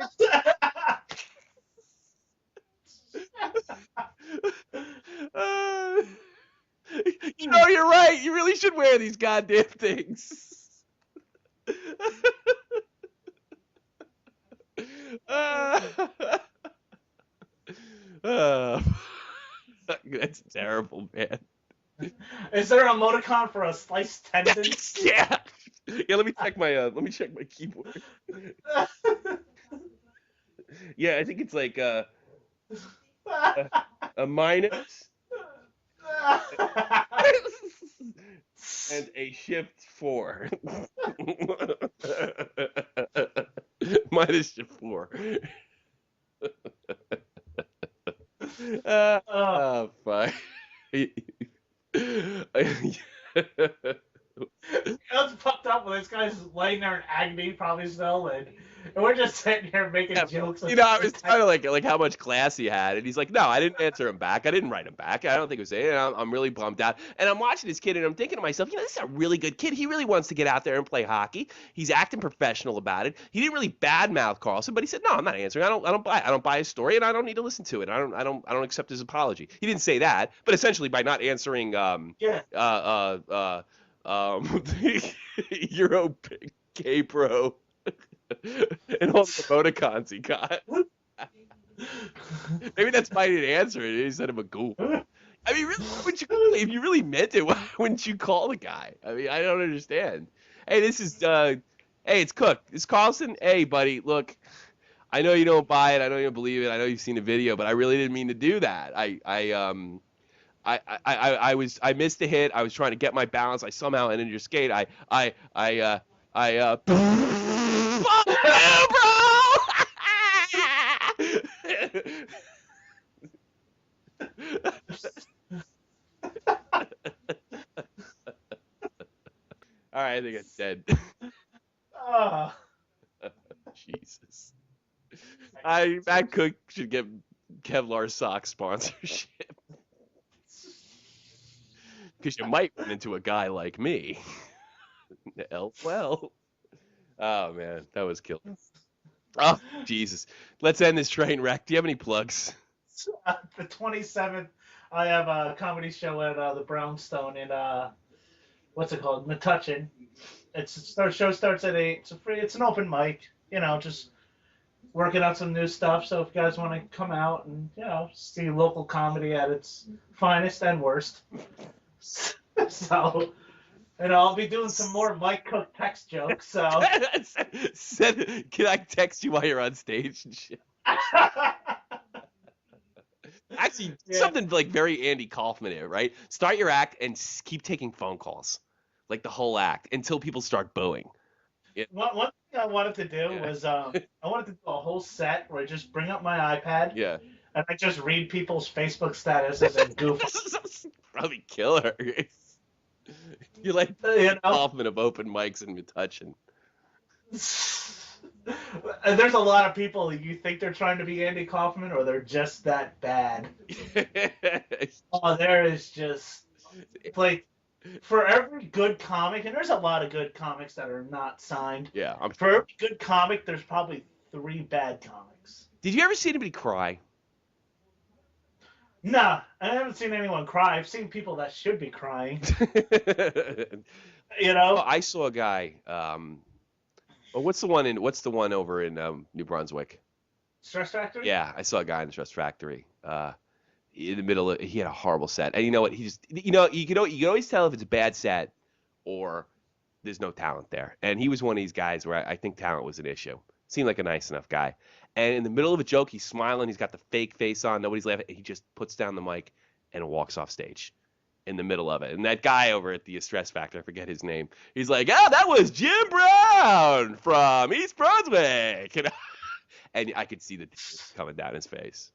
You know, you're right. You really should wear these goddamn things. That's terrible, man. Is there an emoticon for a sliced tendon? Yeah. Yeah, let me check my keyboard. Yeah, I think it's like a minus and a shift 4. Minus shift 4. Oh, fuck. That's fucked up when this guy's laying there in agony, probably still, and we're just sitting here making jokes. You know, I was trying to like how much class he had, and he's like, "No, I didn't answer him back. I didn't write him back. I don't think it was it." I'm really bummed out, and I'm watching this kid, and I'm thinking to myself, you know, this is a really good kid. He really wants to get out there and play hockey. He's acting professional about it. He didn't really badmouth Carlson, but he said, "No, I'm not answering. I don't buy his story, and I don't need to listen to it. I don't accept his apology." He didn't say that, but essentially by not answering, Euro K-Pro and all the emoticons he got. Maybe that's why he didn't answer it. He said him a goof. I mean, really, if you really meant it, why wouldn't you call the guy? I mean, I don't understand. Hey, this is hey, it's Cooke. It's Carlson. Hey, buddy, look, I know you don't buy it. I know you don't believe it. I know you've seen the video, but I really didn't mean to do that. I missed the hit. I was trying to get my balance. I somehow ended your skate. All right, I think it's dead. Jesus. Matt Cooke should get Kevlar sock sponsorship. Because you might run into a guy like me. Well. Oh, man. That was killer. Oh, Jesus. Let's end this train wreck. Do you have any plugs? The 27th, I have a comedy show at the Brownstone in, what's it called? Metuchen. Our show starts at 8. It's an open mic. You know, just working out some new stuff. So if you guys want to come out and, you know, see local comedy at its finest and worst. So, and I'll be doing some more Mike Cooke text jokes. So, can I text you while you're on stage and shit? Actually, Yeah. something like very Andy Kaufman here, right? Start your act and keep taking phone calls, like the whole act, until people start booing. Yeah. One thing I wanted to do Yeah. was I wanted to do a whole set where I just bring up my iPad Yeah. and I just read people's Facebook statuses and goof. Probably killer. You're like You know? Kaufman of open mics and Metuchen. And there's a lot of people you think they're trying to be Andy Kaufman or they're just that bad. Oh, there is just like for every good comic, and there's a lot of good comics that are not signed. Yeah. For every good comic, there's probably 3 bad comics. Did you ever see anybody cry? Nah, I haven't seen anyone cry. I've seen people that should be crying. You know? I saw a guy. What's the one over in New Brunswick? Stress Factory? Yeah, I saw a guy in the Stress Factory. In the middle of, he had a horrible set, and you know what? He just, you can always tell if it's a bad set or there's no talent there. And he was one of these guys where I think talent was an issue. Seemed like a nice enough guy. And in the middle of a joke, he's smiling. He's got the fake face on. Nobody's laughing. He just puts down the mic and walks off stage in the middle of it. And that guy over at the Stress Factor, I forget his name, he's like, "Oh, that was Jim Brown from East Brunswick." And I could see the tears coming down his face.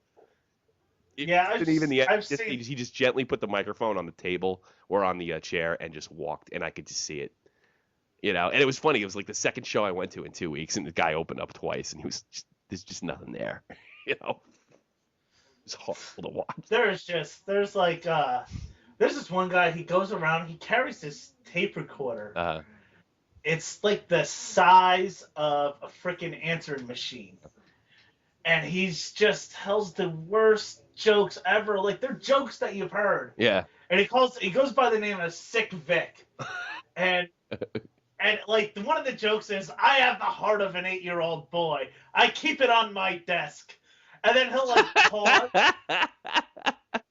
Yeah, He just gently put the microphone on the table or on the chair and just walked, and I could just see it. And it was funny. It was like the second show I went to in 2 weeks, and the guy opened up twice, and there's just nothing there. It's horrible to watch. There's this one guy, he goes around, he carries this tape recorder. It's like the size of a freaking answering machine. And he's just tells the worst jokes ever. Like, they're jokes that you've heard. Yeah. And he goes by the name of Sick Vic. And like, one of the jokes is, "I have the heart of an 8-year-old boy. I keep it on my desk." And then he'll like pause.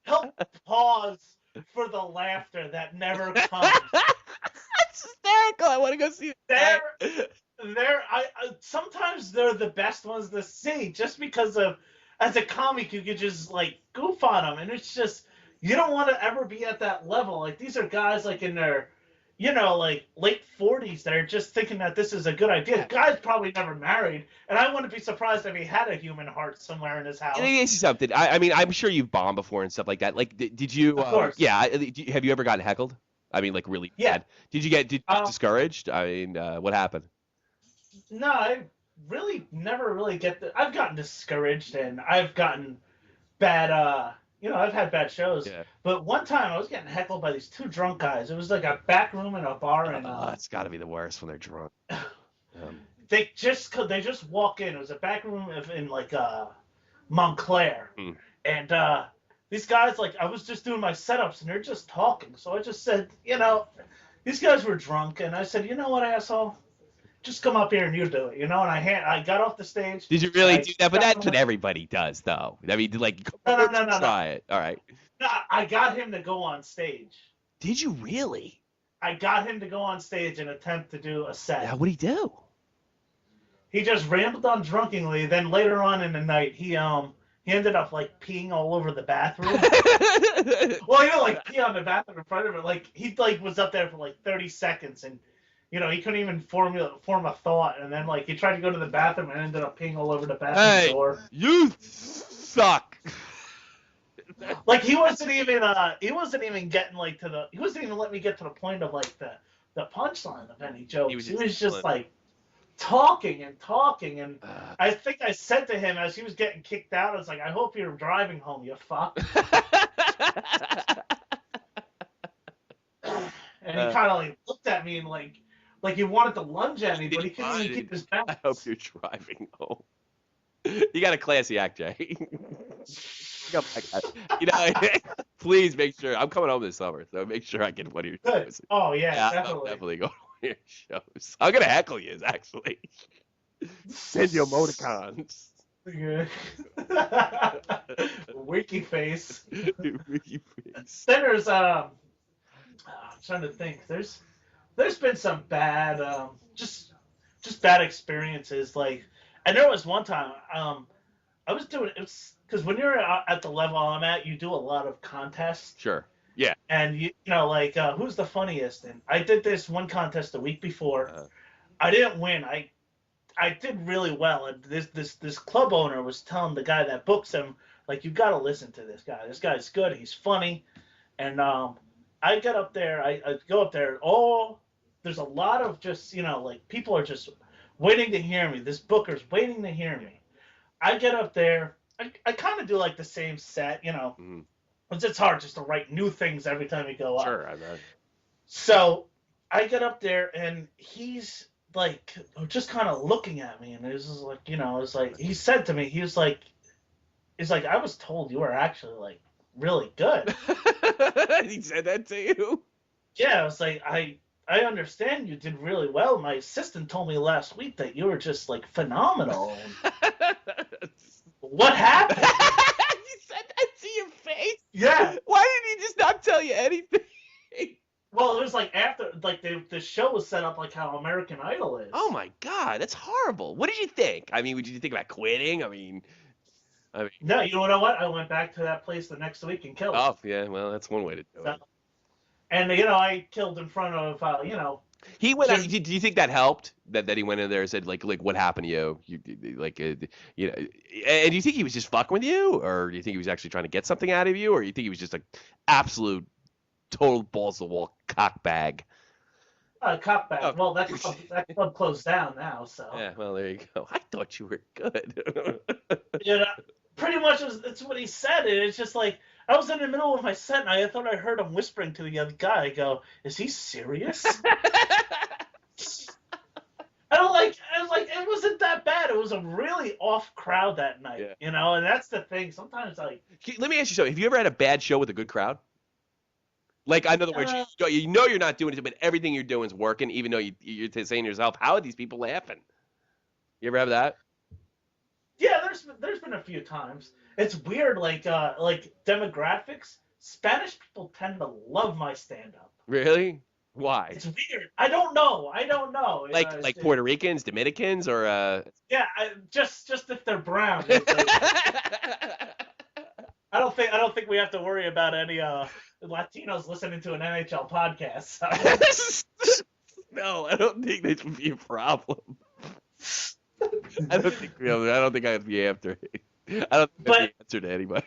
He'll pause for the laughter that never comes. That's hysterical. I want to go see that. Sometimes they're the best ones to see, just because of, as a comic, you could just like goof on them, and it's just, you don't want to ever be at that level. Like, these are guys like in their, like late 40s that are just thinking that this is a good idea. The guy's probably never married, and I wouldn't be surprised if he had a human heart somewhere in his house. Let me ask you something. I mean, I'm sure you've bombed before and stuff like that. Like, did you? Of course. Yeah. Have you ever gotten heckled? I mean, like, really bad. Did you get discouraged? I mean, what happened? No, I really never really I've gotten discouraged, and I've gotten bad. I've had bad shows. Yeah. But one time I was getting heckled by these 2 drunk guys. It was like a back room in a bar, and it's got to be the worst when they're drunk. They just walk in. It was a back room in like Montclair, and these guys, like, I was just doing my setups, and they're just talking. So I just said, these guys were drunk, and I said, "You know what, asshole? Just come up here and you do it," And I got off the stage. Did you really do that? But that's what everybody does, though. I mean, like, no. Try it. All right. No, I got him to go on stage. Did you really? I got him to go on stage and attempt to do a set. Yeah, what'd he do? He just rambled on drunkenly. Then later on in the night, he ended up like peeing all over the bathroom. Well, like pee on the bathroom in front of it. Like, he like was up there for like 30 seconds, and he couldn't even form a thought. And then like he tried to go to the bathroom and ended up peeing all over the bathroom door. You suck. Like, he wasn't even getting like he wasn't even letting me get to the point of like the punchline of any jokes. He was just like talking, and I think I said to him as he was getting kicked out, I was like, "I hope you're driving home, you fuck." And he kind of like looked at me and like he wanted to lunge at me, but he couldn't even keep his balance. I hope you're driving home. You got a classy act, Jay. Please make sure. I'm coming home this summer, so make sure I get one of your shows. Oh, yeah, definitely. I'll definitely go to one of your shows. I'm going to heckle you, actually. Send you emoticons. Wiki face. Wiki face. Then there's, I'm trying to think. There's been some bad, just bad experiences. Like, and there was one time, I was doing, because when you're at the level I'm at, you do a lot of contests. Sure. Yeah. And you know, like who's the funniest? And I did this one contest the week before. I didn't win. I did really well. And this club owner was telling the guy that books him, like, you got to listen to this guy. This guy's good. He's funny. And I get up there. I go up there. There's a lot of just, you know, like, people are just waiting to hear me. This booker's waiting to hear me. I get up there. I kind of do like the same set, you know. It's hard just to write new things every time you go up. Sure, I know. So I get up there and he's like just kind of looking at me, and it was like, you know, it's like he said to me, he's like, I was told you were actually like really good. He said that to you? Yeah, I was like, I understand you did really well. My assistant told me last week that you were just like phenomenal. What happened? You said that to your face? Yeah. Why did he just not tell you anything? Well, it was like after, like the show was set up like how American Idol is. Oh my God, that's horrible. What did you think? I mean, did you think about quitting? I mean. No, you know what? I went back to that place the next week and killed. Oh yeah, well, that's one way to do it. And you know, I killed in front of you know. He went. Do you think that helped? That he went in there and said like what happened to you? You like you know? And do you think he was just fucking with you, or do you think he was actually trying to get something out of you, or do you think he was just like absolute total balls to the wall cockbag? Cockbag. Oh. Well, that club closed down now. So. Yeah. Well, there you go. I thought you were good. You know, pretty much it's what he said. And it's just like I was in the middle of my set, and I thought I heard him whispering to the other guy. I go, "Is he serious?" I was like, it wasn't that bad. It was a really off crowd that night, Yeah. you know, and that's the thing. Sometimes, like, let me ask you something. Have you ever had a bad show with a good crowd? Like, in other words, you know you're not doing it, but everything you're doing is working, even though you're saying to yourself, how are these people laughing? You ever have that? Yeah, there's been a few times. It's weird, like demographics. Spanish people tend to love my stand-up. Really? Why? It's weird. I don't know. Like Puerto Ricans, Dominicans, or Yeah, just if they're brown. I don't think we have to worry about any Latinos listening to an NHL podcast. So. No, I don't think that would be a problem. I don't think I'd be after it. I don't think I'd be answer to anybody.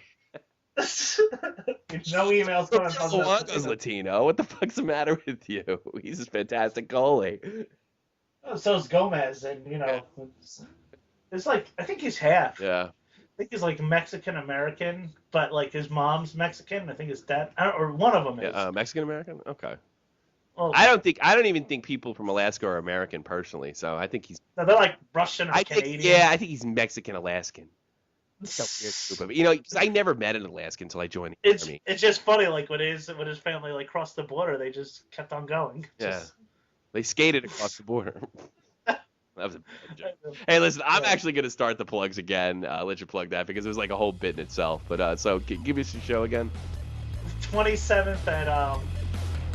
No emails coming from Polanco's Latino. What the fuck's the matter with you? He's a fantastic goalie. So is Gomez, and you know, it's like I think he's half. Yeah. I think he's like Mexican American, but like his mom's Mexican. I think his dad, or one of them is. Yeah, Mexican American. Okay. Well, I don't even think people from Alaska are American personally. So I think he's. No, they're like Russian or Canadian. I think he's Mexican Alaskan. So weird group of, you know, because I never met an Alaskan until I joined the army. It's just funny, like when his family like crossed the border, they just kept on going. Yeah, they skated across the border. That was a bad joke. Hey, listen, I'm actually going to start the plugs again. Let you plug that because it was like a whole bit in itself. But so give us your show again. 27th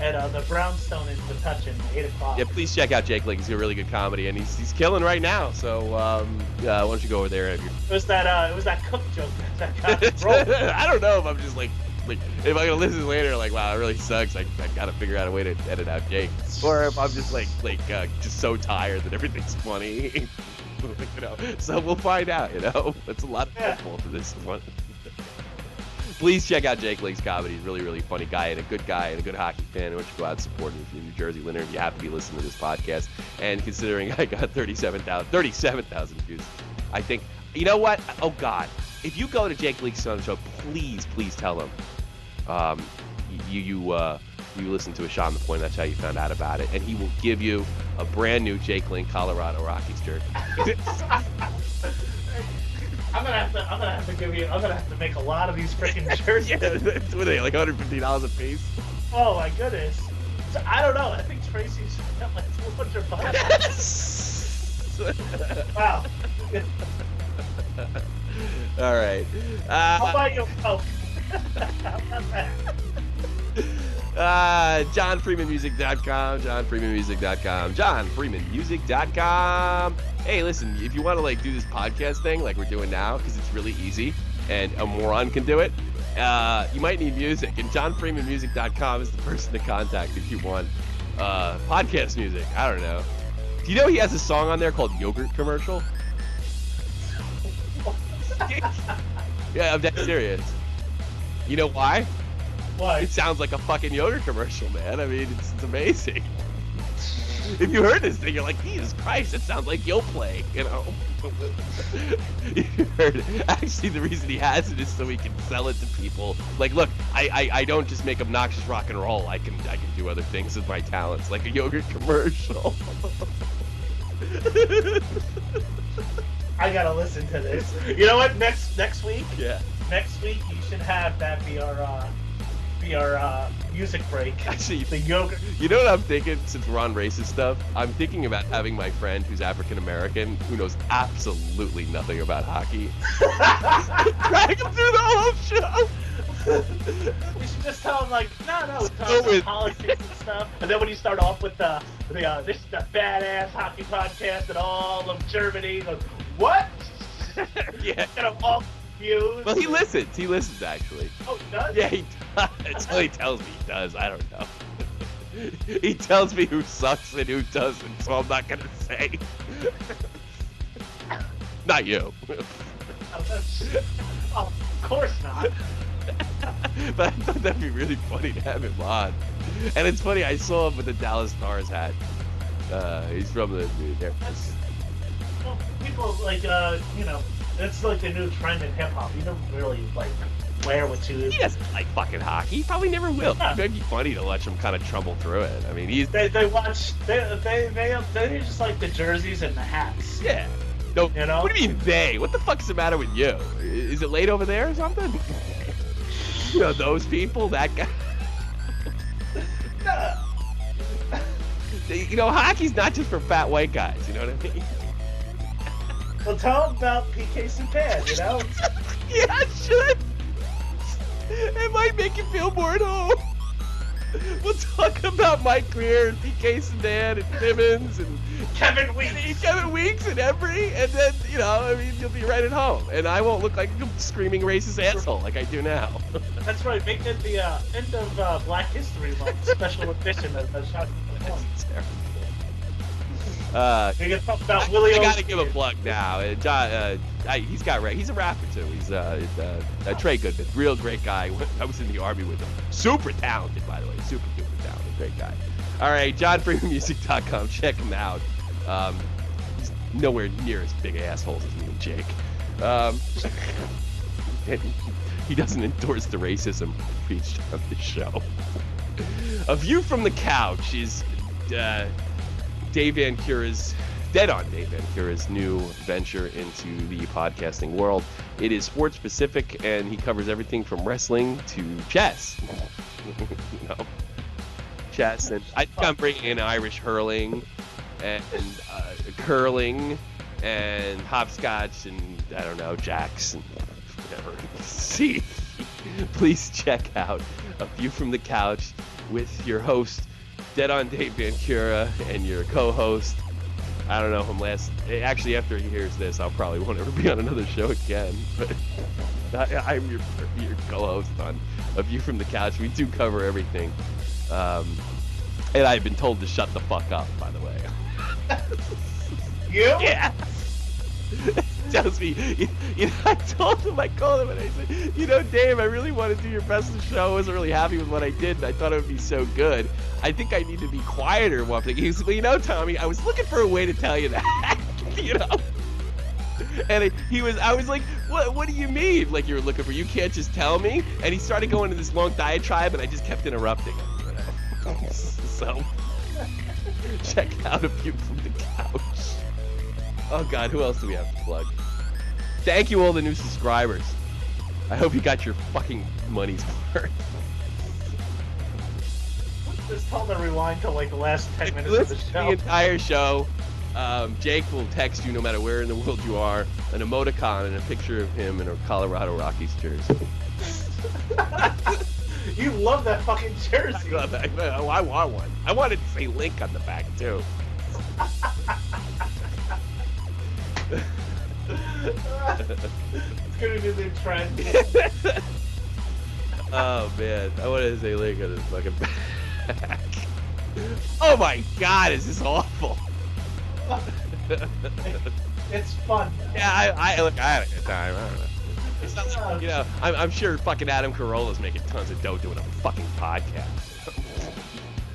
at the Brownstone in Metuchen, 8 o'clock. Yeah, please check out Jake Link. He's a really good comedy, and he's killing right now. So why don't you go over there? It was that Cooke joke that got rolled. I don't know if I'm just like if I'm gonna listen later, like wow, it really sucks. I gotta figure out a way to edit out Jake, or if I'm just just so tired that everything's funny. You know, so we'll find out. You know, it's a lot of people for this one. Please check out Jake Link's comedy. He's a really, really funny guy and a good hockey fan. Why don't you go out and support him if you're in New Jersey, Leonard, if you happen to be listening to this podcast. And considering I got 37,000 views, I think, you know what? Oh, God. If you go to Jake Link's show, please tell him you listen to a Shot on the Point. That's how you found out about it. And he will give you a brand new Jake Link Colorado Rockies jersey. I'm gonna have to make a lot of these freaking jerseys. Yeah, what are they, like $150 a piece? Oh my goodness. So, I don't know. I think Tracy's got like $200. Wow. All right. I'll buy you a Coke. JohnFreemanMusic.com, JohnFreemanMusic.com. Hey, listen, if you want to do this podcast thing like we're doing now, because it's really easy, and a moron can do it, you might need music. And JohnFreemanMusic.com is the person to contact if you want podcast music. I don't know. Do you know he has a song on there called Yogurt Commercial? Yeah, I'm dead serious. You know why? Why? It sounds like a fucking yogurt commercial, man. I mean, it's amazing. If you heard this thing, you're like, Jesus Christ, it sounds like Yoplait, you know? You heard it. Actually, the reason he has it is so he can sell it to people. Like, look, I don't just make obnoxious rock and roll. I can do other things with my talents, like a yogurt commercial. I gotta listen to this. You know what? Next week. Yeah. Next week you should have that be our music break. Actually, the yogurt. You know what I'm thinking? Since we're on racist stuff, I'm thinking about having my friend who's African American, who knows absolutely nothing about hockey, drag him through the whole show. We should just tell him like, no, we talk about politics and stuff, and then when you start off with the this is the badass hockey podcast in all of Germany, he goes, what? Yeah. Get them all confused. Well, he listens. He listens actually. Oh, he does? Yeah, he does. Well, he tells me he does. I don't know. He tells me who sucks and who doesn't, so I'm not gonna say. Not you. Oh, of course not. But I thought that'd be really funny to have him on. And it's funny, I saw him with the Dallas Stars hat. He's from the Well, people like it's like the new trend in hip hop. You don't really like wear what you. He doesn't like fucking hockey. He probably never will. Yeah. It'd be funny to watch him kind of trumble through it. I mean, he's They just like the jerseys and the hats. yeah. No, You know? What do you mean they? What the fuck's the matter with you? Is it late over there or something? You know those people, that guy. You know, hockey's not just for fat white guys. You know what I mean? Well, tell them about PK Subban, you know? Yeah, I should. It might make you feel more at home. We'll talk about Mike Greer and PK Subban and Simmons and Kevin Weeks. Kevin Weeks and Embry, and then, you know, I mean, you'll be right at home. And I won't look like a screaming racist asshole like I do now. That's right. Make it the end of Black History Month special edition of the Shot. That's terrible. We can talk about Willie. I gotta give a plug now. John, he's a rapper too. He's Trey Goodman, real great guy. I was in the army with him. Super talented, by the way. Super duper talented, great guy. All right, JohnFreemanMusic.com. Check him out. He's nowhere near as big assholes as me and Jake. And he doesn't endorse the racism preached on this show. A View from the Couch is Dave Van Cura's new venture into the podcasting world. It is sports specific, and he covers everything from wrestling to chess. You know, chess, and I think I'm bringing in Irish hurling and curling and hopscotch and I don't know, jacks and whatever. See, please check out A View from the Couch with your host, Dead on Dave Van Cura, and your co-host, I don't know him actually after he hears this, I'll probably won't ever be on another show again, but I'm your co-host on A View from the Couch. We do cover everything, and I've been told to shut the fuck up, by the way. You? Yeah. Tells me, I called him and I said, Dave, I really want to do your best of the show. I wasn't really happy with what I did, and I thought it would be so good. I think I need to be quieter while I'm thinking. He said, well, Tommy, I was looking for a way to tell you that, And I was like, what do you mean? Like you were looking for, you can't just tell me? And he started going into this long diatribe, and I just kept interrupting him, So, check out A View from the Couch. Oh God, who else do we have to plug? Thank you all the new subscribers. I hope you got your fucking money's worth. Just tell them to rewind to like the last 10 minutes of the Listen to show. the entire show. Jake will text you no matter where in the world you are, an emoticon and a picture of him in a Colorado Rockies jersey. You love that fucking jersey. I want one. I wanted to say Link on the back too. It's gonna be the trend. Oh man, I wanted to say link on this fucking back. Oh my god, is this awful? It's fun. Yeah, I look, I had a good time. I don't know. It's not like, you know, I'm sure fucking Adam Carolla's making tons of dough doing a fucking podcast.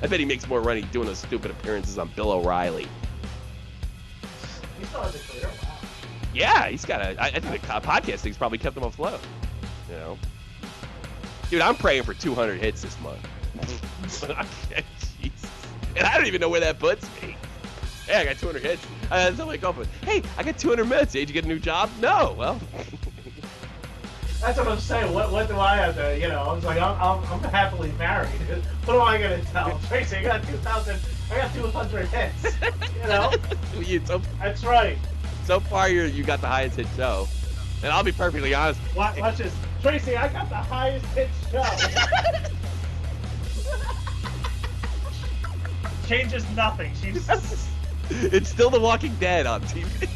I bet he makes more money doing those stupid appearances on Bill O'Reilly. He still has a career. Wow. Yeah, he's got a. I think the podcast thing's probably kept him afloat. You know, dude, I'm praying for 200 hits this month. Jesus. And I don't even know where that puts me. Hey, I got 200 hits. Somebody called me. Hey, I got 200 minutes. Did you get a new job? No. Well. That's what I'm saying. What do I have to? You know, I was like, I'm happily married. What am I gonna tell Tracy? I got 200 hits. You know. That's right. So far, you got the highest hit show, and I'll be perfectly honest. Watch this, Tracy. I got the highest hit show. Changes nothing. It's still The Walking Dead on TV.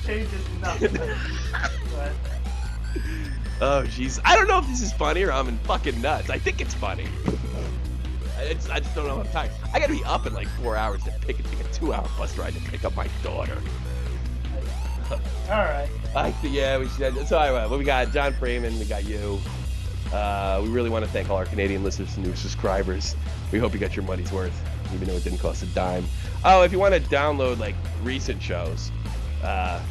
Changes nothing. Oh jeez, I don't know if this is funny or I'm in fucking nuts. I think it's funny. I just don't know how time. I gotta be up in like 4 hours to take a 2-hour bus ride to pick up my daughter. All right. Yeah, we should. So anyway, what we got? John Freeman, we got you. We really want to thank all our Canadian listeners and new subscribers. We hope you got your money's worth, even though it didn't cost a dime. Oh, if you want to download like recent shows,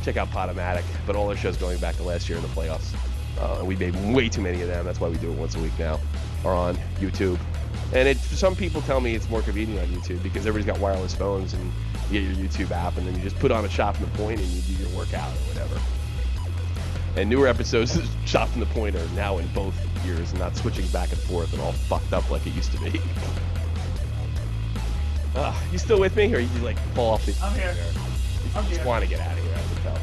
check out Podomatic. But all our shows going back to last year in the playoffs. And we made way too many of them. That's why we do it once a week now, or on YouTube. And some people tell me it's more convenient on YouTube because everybody's got wireless phones and you get your YouTube app and then you just put on a Shop from the Point and you do your workout or whatever. And newer episodes of Shop from the Point are now in both ears and not switching back and forth and all fucked up like it used to be. You still with me, or you like fall off the? I'm here. You just want to get out of here, I can tell.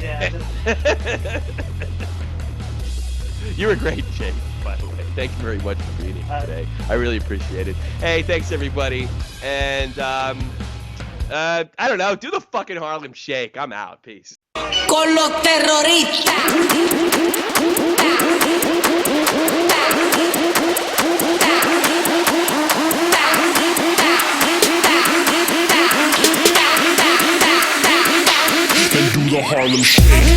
Yeah. You're a great Jake, by the way. Thank you very much for being here today. I really appreciate it. Hey, thanks everybody. And I don't know, do the fucking Harlem Shake. I'm out. Peace. Con los terroristas. And do the Harlem Shake.